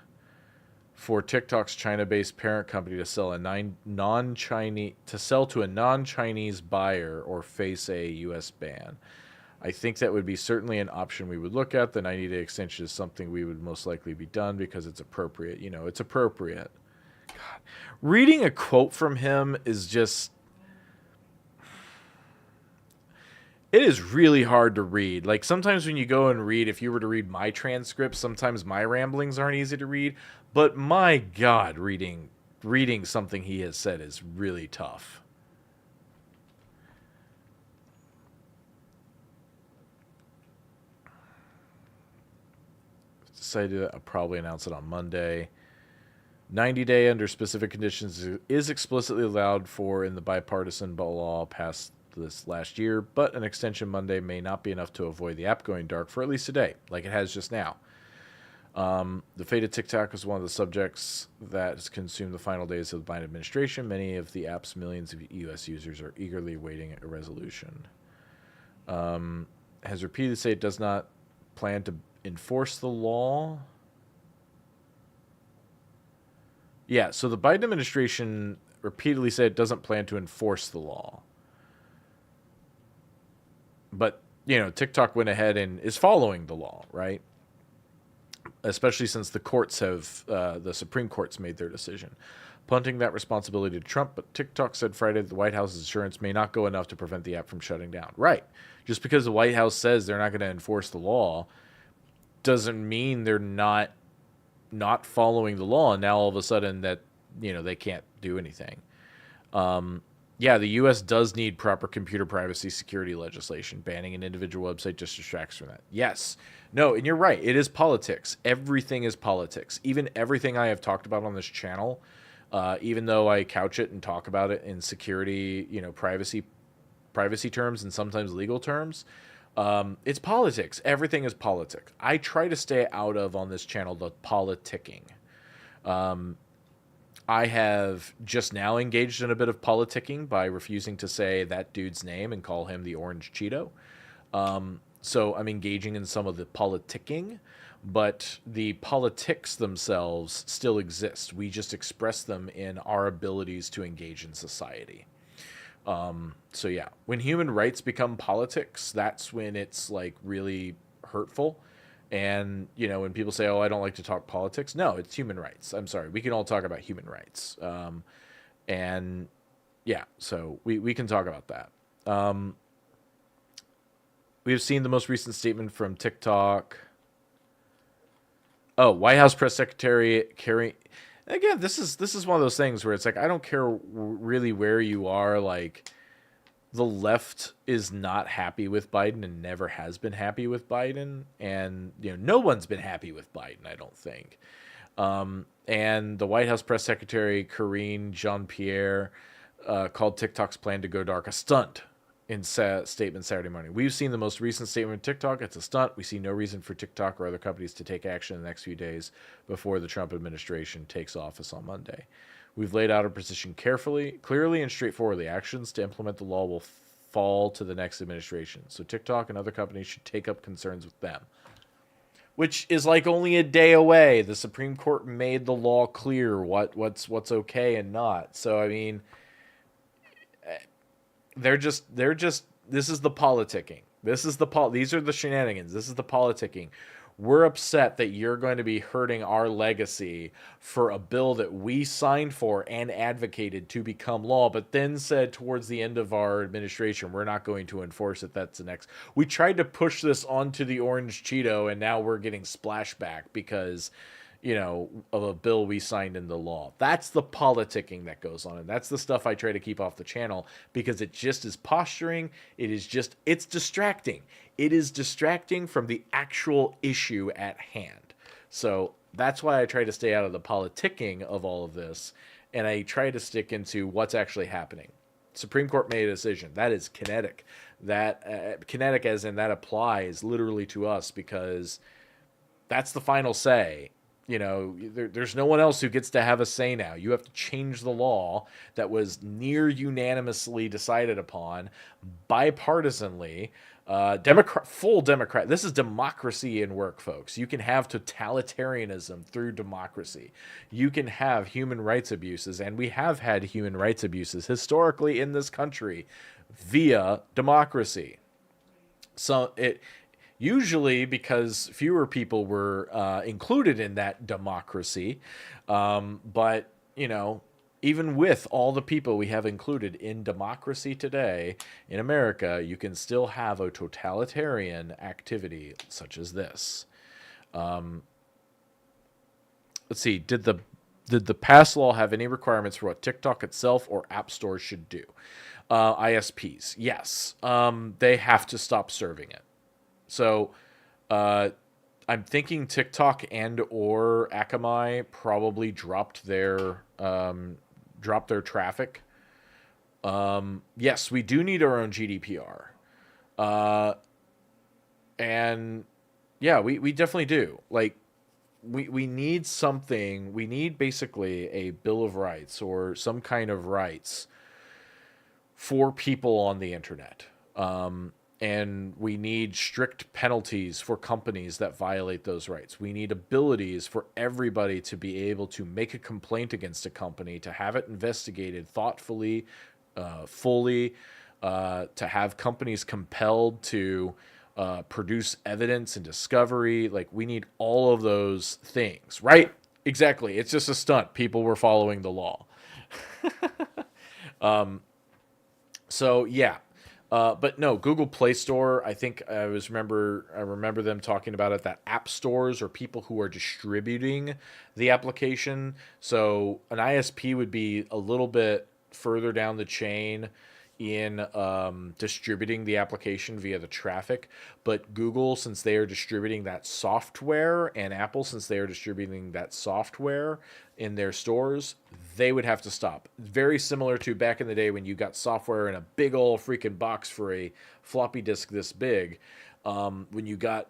for TikTok's China-based parent company to sell to a non-Chinese buyer or face a U.S. ban. I think that would be certainly an option we would look at. The 90-day extension is something we would most likely be done because it's appropriate. You know, it's appropriate. God, reading a quote from him is just... It is really hard to read. Like, sometimes when you go and read, if you were to read my transcripts, sometimes my ramblings aren't easy to read. But my God, reading something he has said is really tough. Decided I'll probably announce it on Monday. 90-day under specific conditions is explicitly allowed for in the bipartisan law passed this last year, but an extension Monday may not be enough to avoid the app going dark for at least a day, like it has just now. The fate of TikTok is one of the subjects that has consumed the final days of the Biden administration. Many of the app's millions of U.S. users are eagerly awaiting a resolution. Has repeatedly said it does not plan to enforce the law. Yeah, so the Biden administration repeatedly said it doesn't plan to enforce the law. But, you know, TikTok went ahead and is following the law, right? Especially since the courts have, the Supreme Court's made their decision, punting that responsibility to Trump. But TikTok said Friday that the White House's assurance may not go enough to prevent the app from shutting down. Right. Just because the White House says they're not going to enforce the law doesn't mean they're not following the law. And now all of a sudden that, you know, they can't do anything. Yeah, the U.S. does need proper computer privacy security legislation. Banning an individual website just distracts from that. Yes. No, and you're right. It is politics. Everything is politics. Even everything I have talked about on this channel, even though I couch it and talk about it in security, you know, privacy terms and sometimes legal terms, it's politics. Everything is politics. I try to stay out of, on this channel, the politicking. I have just now engaged in a bit of politicking by refusing to say that dude's name and call him the Orange Cheeto. So I'm engaging in some of the politicking, but the politics themselves still exist. We just express them in our abilities to engage in society. So yeah, when human rights become politics, that's when it's like really hurtful. And, you know, when people say, oh, I don't like to talk politics. No, it's human rights. I'm sorry. We can all talk about human rights. And yeah, so we can talk about that. We have seen the most recent statement from TikTok. Oh, White House Press Secretary Kerry. Again, this is one of those things where it's like, I don't care really where you are. Like, the left is not happy with Biden and never has been happy with Biden. And, you know, no one's been happy with Biden, I don't think. And the White House Press Secretary, Karine Jean-Pierre, called TikTok's plan to go dark a stunt in statement Saturday morning. We've seen the most recent statement of TikTok. It's a stunt. We see no reason for TikTok or other companies to take action in the next few days before the Trump administration takes office on Monday. We've laid out our position carefully, clearly, and straightforwardly. Actions to implement the law will fall to the next administration. So TikTok and other companies should take up concerns with them. Which is like only a day away. The Supreme Court made the law clear what's okay and not. So I mean, they're just this is the politicking. These are the shenanigans. This is the politicking. we're upset that you're going to be hurting our legacy for a bill that we signed for and advocated to become law, but then said towards the end of our administration, we're not going to enforce it. That's the next. We tried to push this onto the Orange Cheeto, and now we're getting splashback because, of a bill we signed into law. That's the politicking that goes on. And that's the stuff I try to keep off the channel because it just is posturing. It's distracting. It is distracting from the actual issue at hand. So that's why I try to stay out of the politicking of all of this. And I try to stick into what's actually happening. Supreme Court made a decision. That is kinetic. That kinetic as in that applies literally to us because that's the final say. There's no one else who gets to have a say now. You have to change the law that was near unanimously decided upon, bipartisanly, full Democrat. This is democracy in work, folks. You can have totalitarianism through democracy. You can have human rights abuses, and we have had human rights abuses historically in this country via democracy. So usually because fewer people were included in that democracy. But, even with all the people we have included in democracy today in America, you can still have a totalitarian activity such as this. Let's see. Did the past law have any requirements for what TikTok itself or app stores should do? ISPs, yes. They have to stop serving it. So, I'm thinking TikTok and or Akamai probably dropped their traffic. Yes, we do need our own GDPR, and yeah, we definitely do. Like, we need something. We need basically a Bill of Rights or some kind of rights for people on the internet. And we need strict penalties for companies that violate those rights. We need abilities for everybody to be able to make a complaint against a company, to have it investigated thoughtfully, fully, to have companies compelled to produce evidence and discovery. Like, we need all of those things, right? Exactly. It's just a stunt. People were following the law. So, yeah. But no, Google Play Store, I think I remember them talking about it, that app stores are people who are distributing the application. So an ISP would be a little bit further down the chain in distributing the application via the traffic. But Google, since they are distributing that software, and Apple, since they are distributing that software in their stores, they would have to stop. Very similar to back in the day when you got software in a big old freaking box for a floppy disk this big. When you got,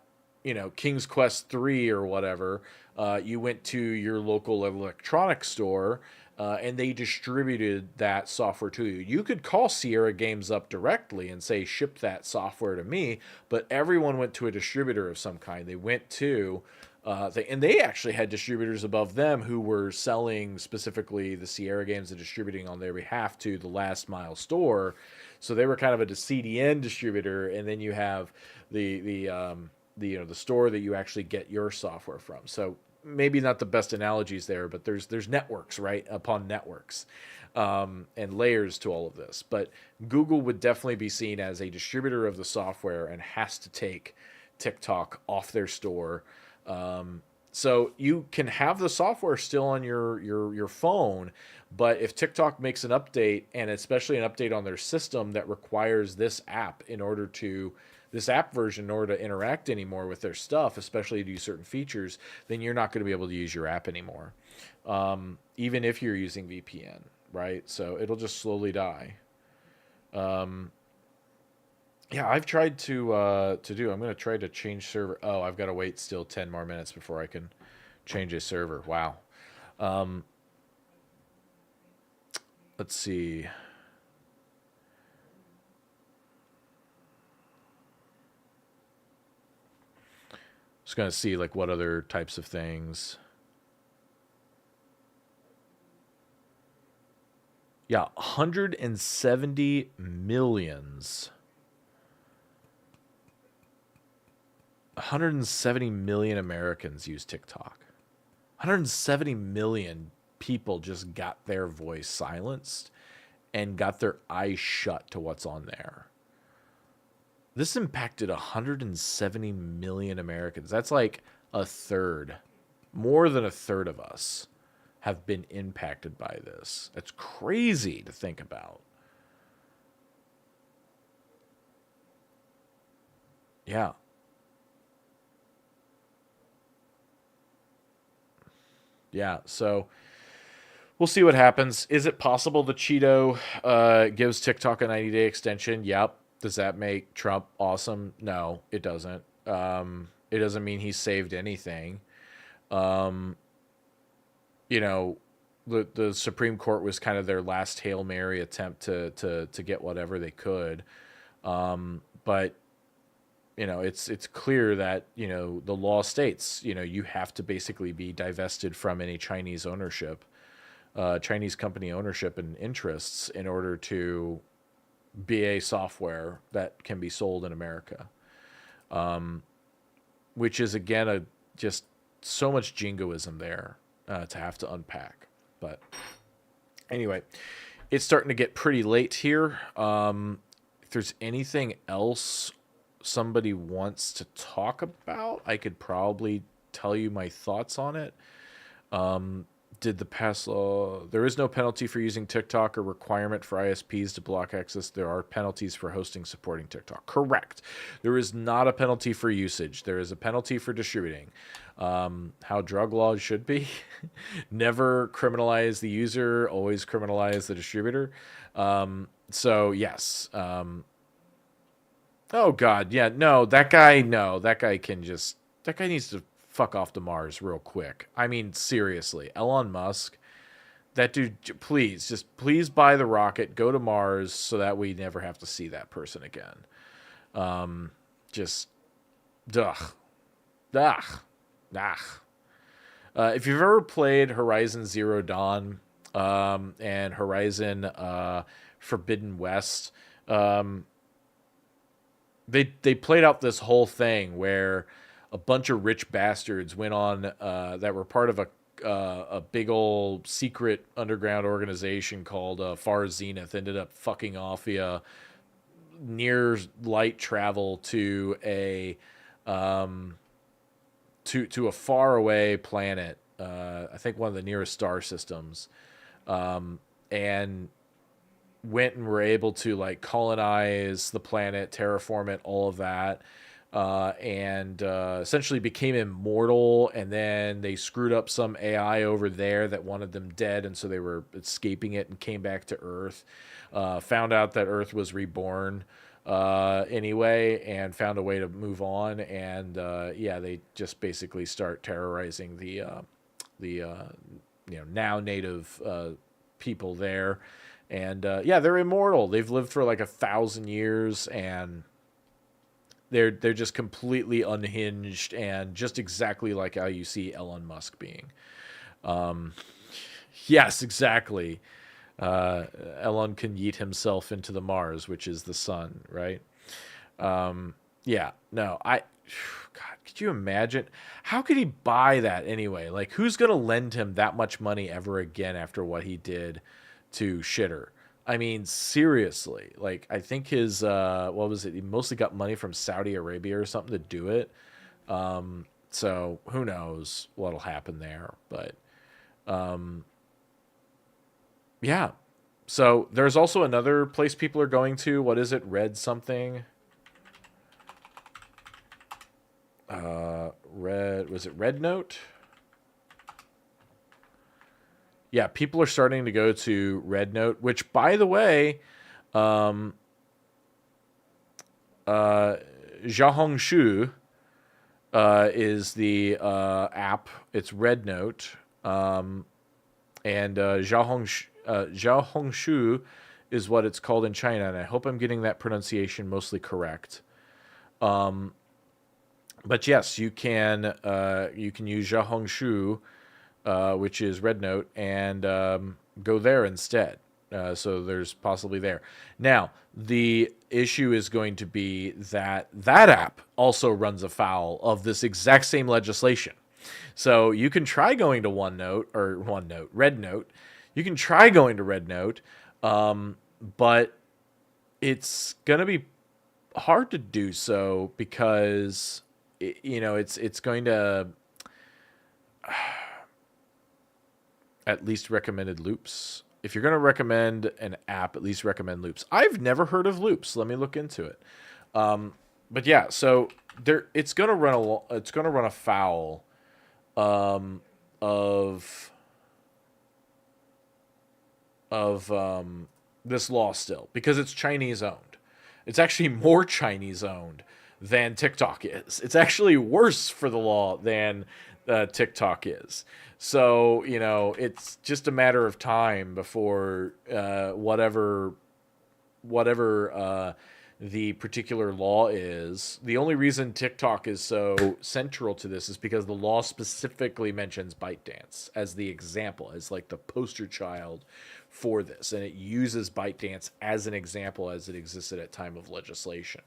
King's Quest 3 or whatever, you went to your local electronics store, and they distributed that software to you. You could call Sierra Games up directly and say, ship that software to me, but everyone went to a distributor of some kind. They went to, and they actually had distributors above them who were selling specifically the Sierra Games and distributing on their behalf to the last mile store. So they were kind of a CDN distributor, and then you have the store that you actually get your software from. So maybe not the best analogies there, but there's networks, right, upon networks, and layers to all of this. But Google would definitely be seen as a distributor of the software and has to take TikTok off their store. So you can have the software still on your phone, but if TikTok makes an update, and especially an update on their system that requires this app version in order to interact anymore with their stuff, especially to use certain features, then you're not going to be able to use your app anymore, even if you're using VPN, right? So it'll just slowly die. Yeah, I've tried to do. I'm going to try to change server. Oh, I've got to wait still 10 more minutes before I can change a server. Wow. Let's see. Just going to see like what other types of things. Yeah, 170 millions. 170 million Americans use TikTok. 170 million people just got their voice silenced and got their eyes shut to what's on there. This impacted 170 million Americans. That's like a third, more than a third of us have been impacted by this. That's crazy to think about. Yeah. Yeah. So we'll see what happens. Is it possible the Cheeto gives TikTok a 90-day extension? Yep. Does that make Trump awesome? No, it doesn't. It doesn't mean he's saved anything. Um, you know, the Supreme Court was kind of their last Hail Mary attempt to get whatever they could. But it's clear that the law states you have to basically be divested from any Chinese ownership, Chinese company ownership and interests in order to be a software that can be sold in America, which is again just so much jingoism there to have to unpack. But anyway, it's starting to get pretty late here. If there's anything else somebody wants to talk about, I could probably tell you my thoughts on it. Did the pass law? There is no penalty for using TikTok or requirement for ISPs to block access. There are penalties for hosting supporting TikTok. Correct. There is not a penalty for usage. There is a penalty for distributing. How drug laws should be. Never criminalize the user, always criminalize the distributor. So yes. Oh God, yeah, no, that guy needs to fuck off to Mars real quick. I mean, seriously, Elon Musk, that dude, please buy the rocket, go to Mars, so that we never have to see that person again. Just, ugh. If you've ever played Horizon Zero Dawn, and Horizon Forbidden West, they played out this whole thing where a bunch of rich bastards went on that were part of a big old secret underground organization called Far Zenith, ended up fucking off via near light travel to a to a far away planet, I think one of the nearest star systems, and went and were able to like colonize the planet, terraform it, all of that, and essentially became immortal. And then they screwed up some AI over there that wanted them dead, and so they were escaping it and came back to Earth. Found out that Earth was reborn anyway, and found a way to move on. And they just basically start terrorizing the now native people there. And they're immortal. They've lived for like 1,000 years, and they're just completely unhinged and just exactly like how you see Elon Musk being. Yes, exactly. Elon can yeet himself into the Mars, which is the sun, right? God, could you imagine? How could he buy that anyway? Like, who's going to lend him that much money ever again after what he did to Shitter? I mean, seriously, like, I think his, what was it? He mostly got money from Saudi Arabia or something to do it. So who knows what'll happen there, but, yeah. So there's also another place people are going to. What is it? Red something. Was it Red Note? Yeah, people are starting to go to Red Note, which, by the way, Xiaohongshu is the app. It's Red Note, and Xiaohongshu is what it's called in China, and I hope I'm getting that pronunciation mostly correct. But yes, you can use Xiaohongshu, which is Red Note, and go there instead. So there's possibly there. Now, the issue is going to be that that app also runs afoul of this exact same legislation. So you can try going to RedNote. You can try going to RedNote, but it's gonna be hard to do so because it's going to at least recommended loops. If you're going to recommend an app, at least recommend loops. I've never heard of loops. Let me look into it. But yeah, so it's going to run afoul of this law still because it's Chinese owned. It's actually more Chinese owned than TikTok is. It's actually worse for the law than TikTok is. So, it's just a matter of time before whatever the particular law is. The only reason TikTok is so central to this is because the law specifically mentions ByteDance as the example, as like the poster child for this. And it uses ByteDance as an example as it existed at time of legislation.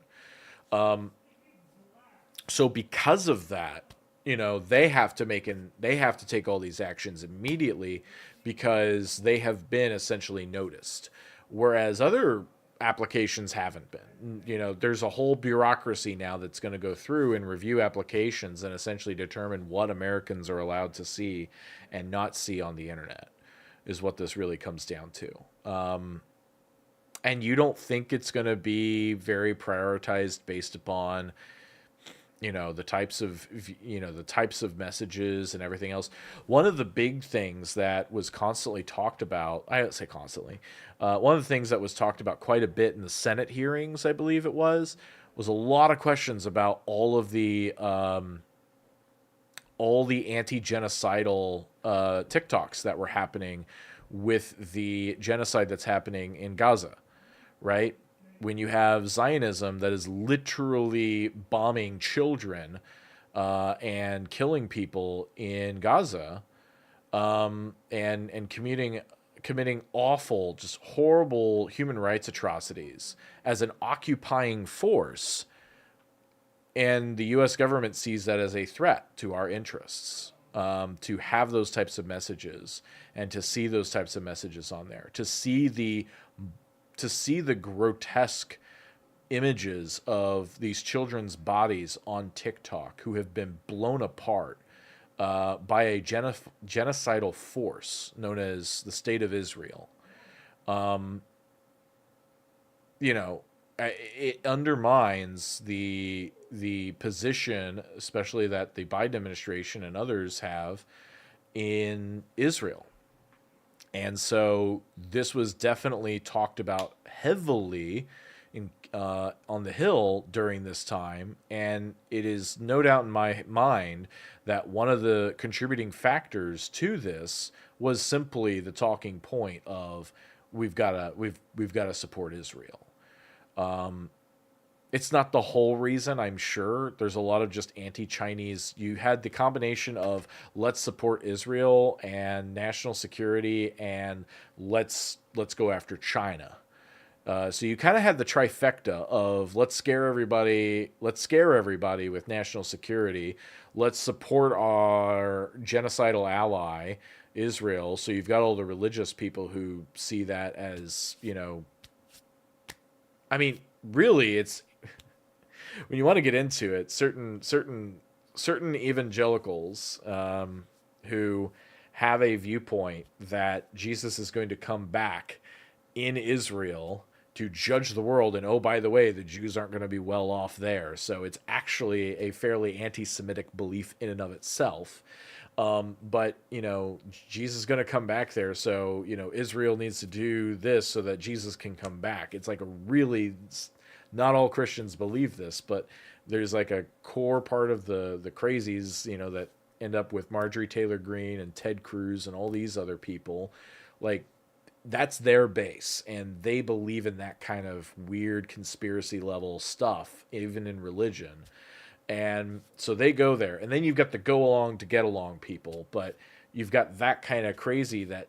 So because of that, they have to take all these actions immediately because they have been essentially noticed, whereas other applications haven't been. There's a whole bureaucracy now that's going to go through and review applications and essentially determine what Americans are allowed to see and not see on the internet, is what this really comes down to. And you don't think it's going to be very prioritized based upon the types of messages and everything else. One of the big things that was constantly talked about, I don't say constantly, one of the things that was talked about quite a bit in the Senate hearings, I believe it was a lot of questions about all the anti-genocidal TikToks that were happening with the genocide that's happening in Gaza, right? When you have Zionism that is literally bombing children and killing people in Gaza, and committing awful, just horrible human rights atrocities as an occupying force, and the U.S. government sees that as a threat to our interests, to have those types of messages and to see those types of messages on there, to see the grotesque images of these children's bodies on TikTok who have been blown apart by a genocidal force known as the State of Israel. It undermines the position, especially that the Biden administration and others have in Israel. And so this was definitely talked about heavily on the Hill during this time. And it is no doubt in my mind that one of the contributing factors to this was simply the talking point of we've got to support Israel. It's not the whole reason, I'm sure. There's a lot of just anti-Chinese. You had the combination of let's support Israel and national security and let's go after China. So you kind of had the trifecta of let's scare everybody with national security. Let's support our genocidal ally, Israel. So you've got all the religious people who see that as, I mean, really, it's when you want to get into it, certain evangelicals who have a viewpoint that Jesus is going to come back in Israel to judge the world, and oh, by the way, the Jews aren't going to be well off there. So it's actually a fairly anti-Semitic belief in and of itself. But Jesus is going to come back there, so Israel needs to do this so that Jesus can come back. It's like a really, not all Christians believe this, but there's like a core part of the crazies, that end up with Marjorie Taylor Greene and Ted Cruz and all these other people. Like, that's their base, and they believe in that kind of weird conspiracy level stuff, even in religion. And so they go there, and then you've got the go along to get along people, but you've got that kind of crazy that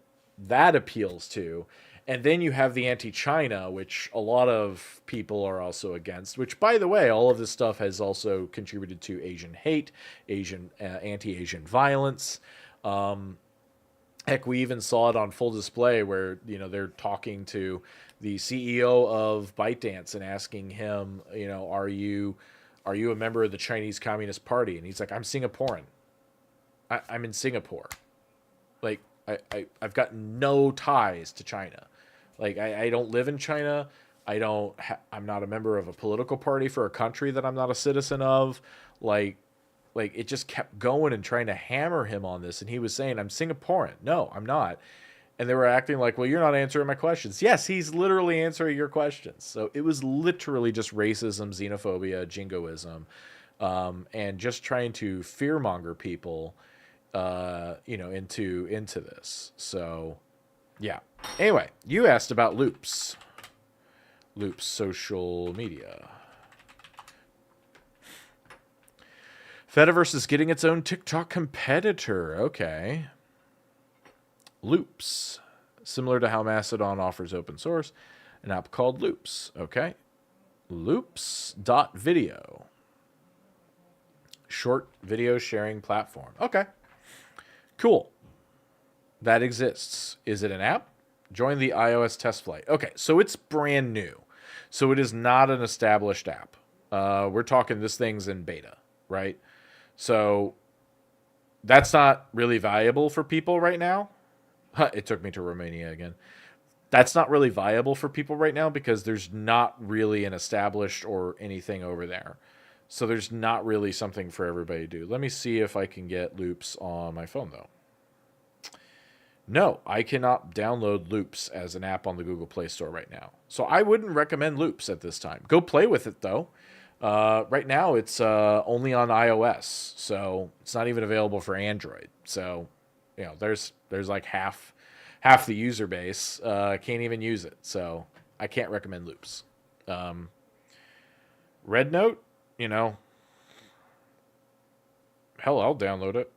appeals to. And then you have the anti-China, which a lot of people are also against. Which, by the way, all of this stuff has also contributed to Asian hate, Asian anti-Asian violence. Heck, we even saw it on full display where they're talking to the CEO of ByteDance and asking him, are you a member of the Chinese Communist Party? And he's like, I'm Singaporean. I'm in Singapore. Like, I've got no ties to China. Like, I don't live in China. I'm not a member of a political party for a country that I'm not a citizen of. Like it just kept going and trying to hammer him on this. And he was saying, I'm Singaporean. No, I'm not. And they were acting like, well, you're not answering my questions. Yes, he's literally answering your questions. So it was literally just racism, xenophobia, jingoism, and just trying to fearmonger people, into this. So, yeah. Anyway, you asked about Loops. Loops social media. Fediverse is getting its own TikTok competitor. Okay. Loops. Similar to how Mastodon offers open source, an app called Loops. Okay. Loops.video. Short video sharing platform. Okay. Cool. That exists. Is it an app? Join the iOS test flight. Okay, so it's brand new. So it is not an established app. We're talking this thing's in beta, right? So that's not really valuable for people right now. It took me to Romania again. That's not really viable for people right now because there's not really an established or anything over there. So there's not really something for everybody to do. Let me see if I can get Loops on my phone, though. No, I cannot download Loops as an app on the Google Play Store right now. So I wouldn't recommend Loops at this time. Go play with it, though. Right now, it's only on iOS, so it's not even available for Android. So, there's like half the user base can't even use it. So I can't recommend Loops. Red Note, hell, I'll download it.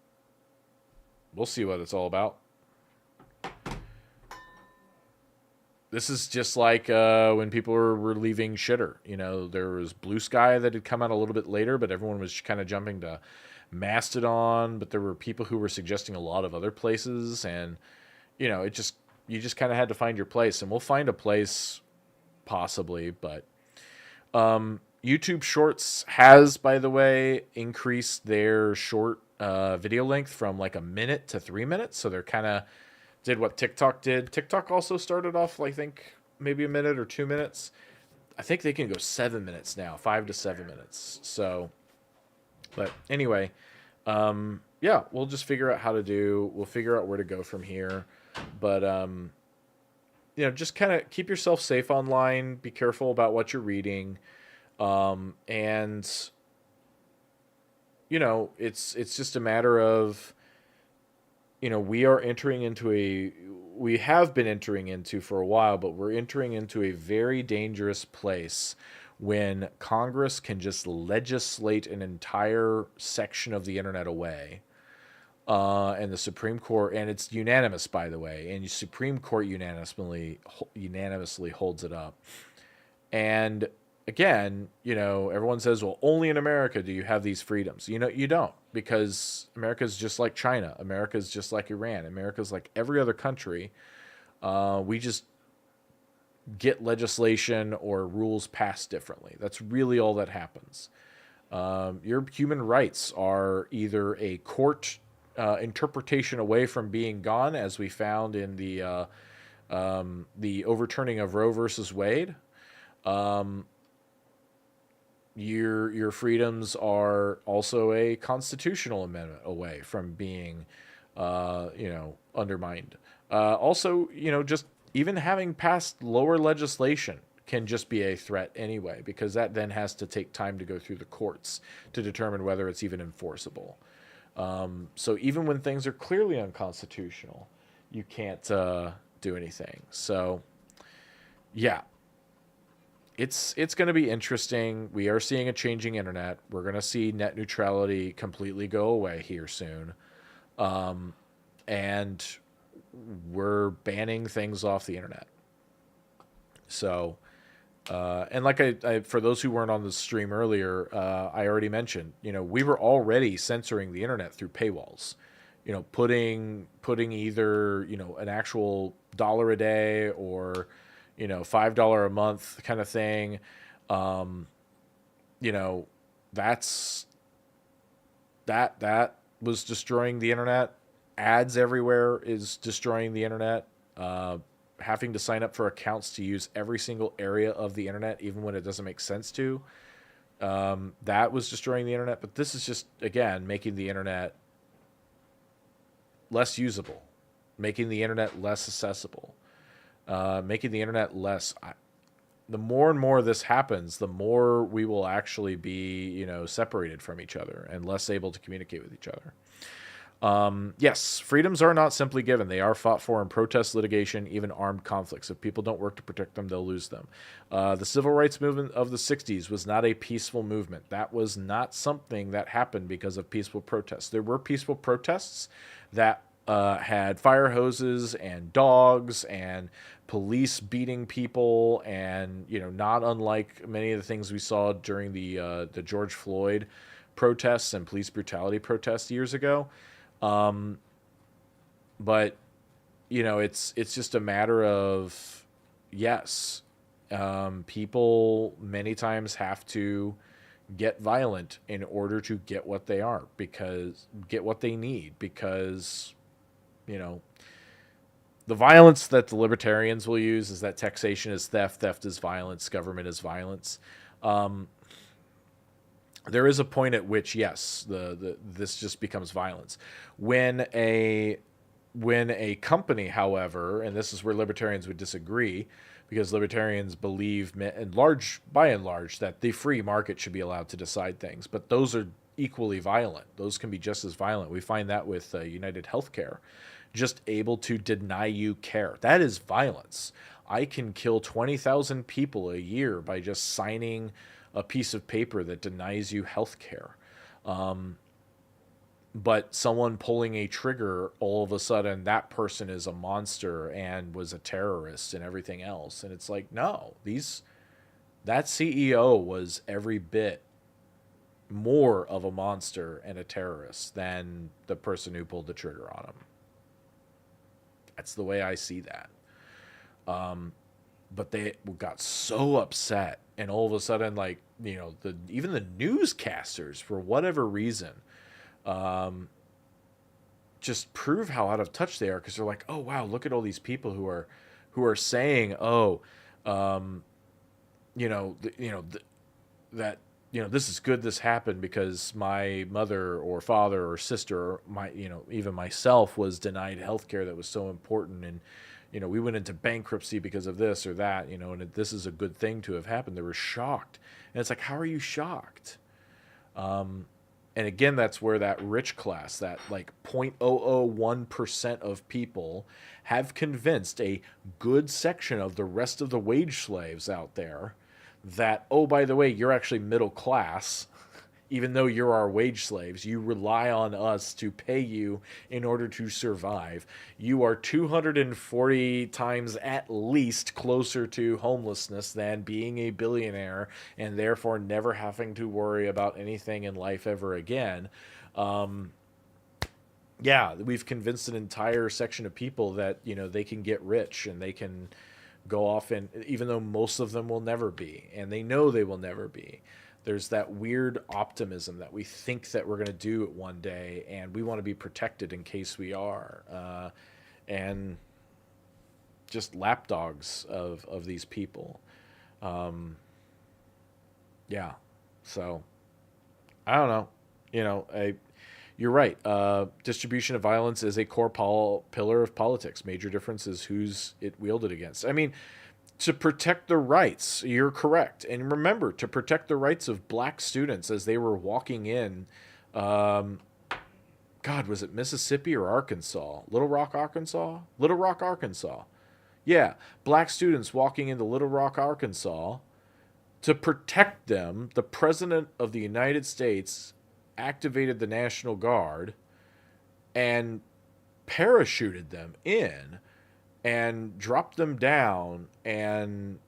We'll see what it's all about. This is just like when people were leaving Shitter. There was Blue Sky that had come out a little bit later, but everyone was kind of jumping to Mastodon. But there were people who were suggesting a lot of other places, and you just kind of had to find your place. And we'll find a place possibly, but YouTube Shorts has, by the way, increased their short video length from like a minute to 3 minutes. So they're kind of did what TikTok did. TikTok also started off, I think, maybe a minute or 2 minutes. I think they can go 7 minutes now, 5 to 7 minutes. So, but anyway, yeah, we'll just figure out we'll figure out where to go from here. But, just kind of keep yourself safe online. Be careful about what you're reading. And, it's just a matter of, we have been entering into for a while, but we're entering into a very dangerous place when Congress can just legislate an entire section of the internet away. And the Supreme Court, and it's unanimous, by the way, and the Supreme Court unanimously holds it up. And again, everyone says, well, only in America do you have these freedoms. You don't, because America's just like China. America's just like Iran. America's like every other country. We just get legislation or rules passed differently. That's really all that happens. Your human rights are either a court interpretation away from being gone, as we found in the overturning of Roe versus Wade. Your freedoms are also a constitutional amendment away from being, undermined. Also, just even having passed lower legislation can just be a threat anyway, because that then has to take time to go through the courts to determine whether it's even enforceable. So even when things are clearly unconstitutional, you can't do anything. So, yeah. It's going to be interesting. We are seeing a changing internet. We're going to see net neutrality completely go away here soon. And we're banning things off the internet. So, and like I, for those who weren't on the stream earlier, I already mentioned, we were already censoring the internet through paywalls, putting either, an actual dollar a day or, $5 a month kind of thing. Um, you know, that's that was destroying the internet. Ads everywhere is destroying the internet. Uh, Having to sign up for accounts to use every single area of the internet, even when it doesn't make sense to, that was destroying the internet. But this is just, again, making the internet less usable, making the internet less accessible, making the internet less. The more and more this happens, the more we will actually be, separated from each other and less able to communicate with each other. Yes, freedoms are not simply given. They are fought for in protest, litigation, even armed conflicts. If people don't work to protect them, they'll lose them. The civil rights movement of the 60s was not a peaceful movement. That was not something that happened because of peaceful protests. There were peaceful protests that had fire hoses and dogs and police beating people, and not unlike many of the things we saw during the George Floyd protests and police brutality protests years ago. But it's just a matter of, yes, people many times have to get violent in order to get what they are, because get what they need, because you know the violence that the libertarians will use is that taxation is theft, theft is violence, government is violence. Um, there is a point at which, yes, this just becomes violence. When a company, however, and this is where libertarians would disagree, because libertarians believe, by and large, that the free market should be allowed to decide things, but those are equally violent. Those can be just as violent. We find that with United Healthcare, just able to deny you care. That is violence. I can kill 20,000 people a year by just signing a piece of paper that denies you health care. But someone pulling a trigger, all of a sudden that person is a monster and was a terrorist and everything else. And it's like, no, that CEO was every bit more of a monster and a terrorist than the person who pulled the trigger on him. That's the way I see that. But they got so upset, and all of a sudden, like, even the newscasters, for whatever reason, just prove how out of touch they are, because they're like, oh wow, look at all these people who are saying, oh, that this is good, this happened because my mother or father or sister, or even myself, was denied health care that was so important, and we went into bankruptcy because of this or that, and this is a good thing to have happened. They were shocked, and it's like, how are you shocked? And again, that's where that rich class, that like 0.001% of people, have convinced a good section of the rest of the wage slaves out there that, oh, by the way, you're actually middle class. Even though you're our wage slaves, you rely on us to pay you in order to survive. You are 240 times at least closer to homelessness than being a billionaire, and therefore never having to worry about anything in life ever again. Yeah, we've convinced an entire section of people that they can get rich and they can go off, and even though most of them will never be, and they know they will never be. There's that weird optimism that we think that we're going to do it one day, and we want to be protected in case we are. And just lapdogs of these people. Yeah. So, I don't know. You're right. Distribution of violence is a core pillar of politics. Major difference is who's it wielded against. I mean, to protect the rights, you're correct. And remember, to protect the rights of black students as they were walking in, God, was it Mississippi or Arkansas? Little Rock, Arkansas? Little Rock, Arkansas. Yeah, black students walking into Little Rock, Arkansas. To protect them, the President of the United States activated the National Guard and parachuted them in and dropped them down and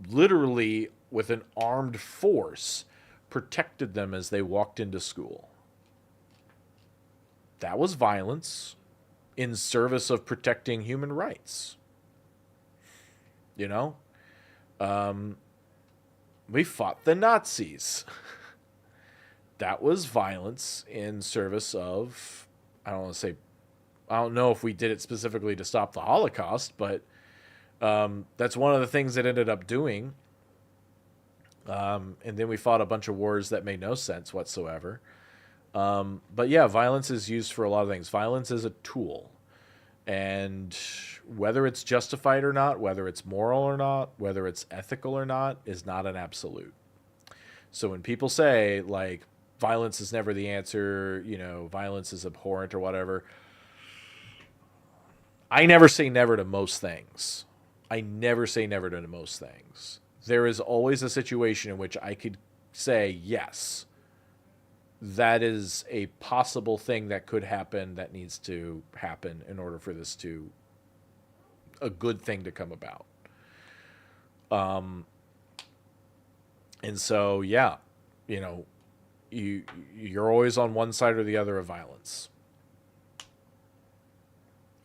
literally with an armed force protected them as they walked into school. That was violence in service of protecting human rights. You know, we fought the Nazis. That was violence in service of, I don't want to say, I don't know if we did it specifically to stop the Holocaust, but that's one of the things it ended up doing. And then we fought a bunch of wars that made no sense whatsoever. But yeah, violence is used for a lot of things. Violence is a tool. And whether it's justified or not, whether it's moral or not, whether it's ethical or not, is not an absolute. So when people say, like, violence is never the answer, you know, violence is abhorrent or whatever, I never say never to most things. I never say never to most things. There is always a situation in which I could say, yes, that is a possible thing that could happen, that needs to happen in order for this to, a good thing to come about. And so, yeah, you know, you're always on one side or the other of violence.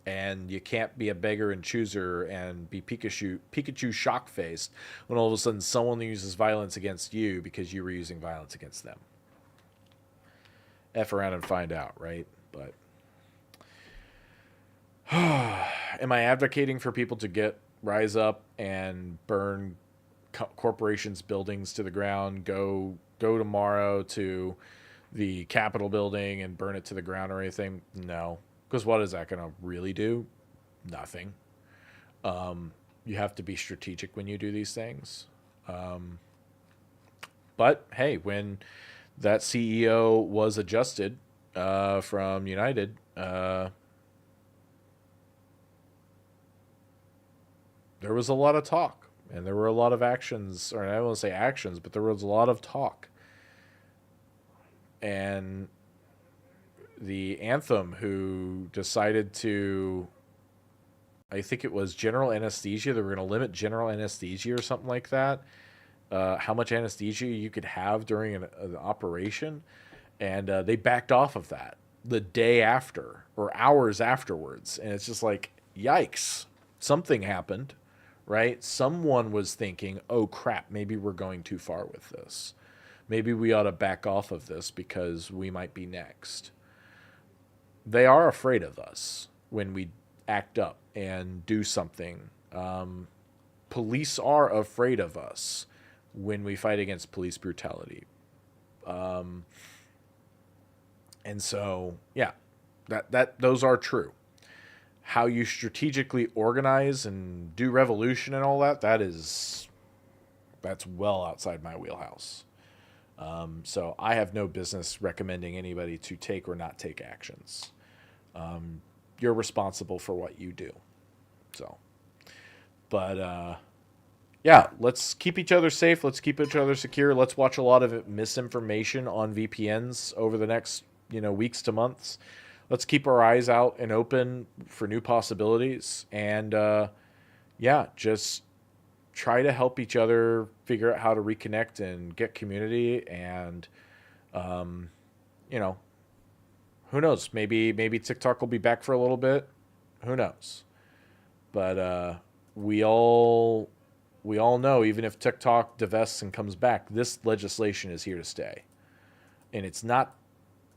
And you can't be a beggar and chooser and be Pikachu shock faced when all of a sudden someone uses violence against you because you were using violence against them. F around and find out, right? But am I advocating for people to rise up and burn corporations' buildings to the ground? Go tomorrow to the Capitol building and burn it to the ground or anything? No, because what is that going to really do? Nothing. You have to be strategic when you do these things. But hey, when that CEO was adjusted from United, there was a lot of talk, and there were a lot of actions, or I don't want to say actions, but there was a lot of talk. And the Anthem, who decided to, I think it was general anesthesia, they were going to limit general anesthesia or something like that, how much anesthesia you could have during an operation, and they backed off of that the day after or hours afterwards. And it's just like, yikes, something happened, right? Someone was thinking, oh crap, maybe we're going too far with this. Maybe we ought to back off of this because we might be next. They are afraid of us when we act up and do something. Police are afraid of us when we fight against police brutality. And so, yeah, that those are true. How you strategically organize and do revolution and all that, that's well outside my wheelhouse. So I have no business recommending anybody to take or not take actions. You're responsible for what you do. So, but yeah, let's keep each other safe. Let's keep each other secure. Let's watch a lot of misinformation on VPNs over the next, weeks to months. Let's keep our eyes out and open for new possibilities. And yeah, just try to help each other figure out how to reconnect and get community. And who knows? Maybe TikTok will be back for a little bit. Who knows? But we all know, even if TikTok divests and comes back, this legislation is here to stay. And it's not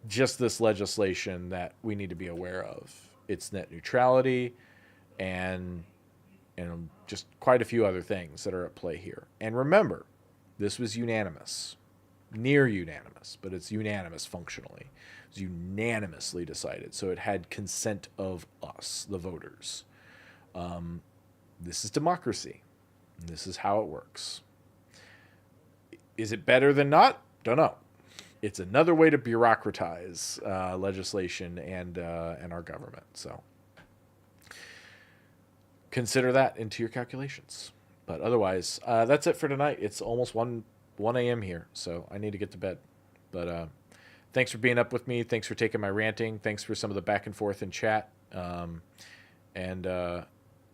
just this legislation that we need to be aware of. It's net neutrality and just quite a few other things that are at play here. And remember, this was unanimous. Near unanimous, but it's unanimous functionally. It was unanimously decided. So it had consent of us, the voters. This is democracy. This is how it works. Is it better than not? Don't know. It's another way to bureaucratize legislation and our government. So consider that into your calculations. But otherwise, that's it for tonight. It's almost 1 a.m. here, so I need to get to bed. But thanks for being up with me. Thanks for taking my ranting. Thanks for some of the back and forth in chat. Yeah,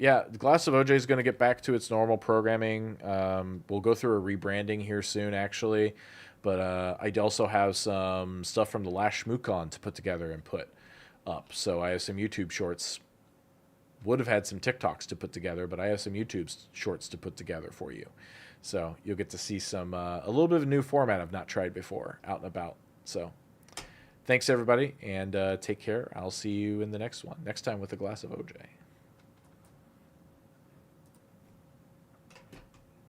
yeah, the Glass of OJ is going to get back to its normal programming. We'll go through a rebranding here soon, actually. But I also have some stuff from the last ShmooCon to put together and put up. So I have some YouTube shorts. Would have had some TikToks to put together, but I have some YouTube shorts to put together for you. So you'll get to see some a little bit of a new format I've not tried before out and about. So thanks everybody, and take care. I'll see you in the next one next time with a glass of OJ.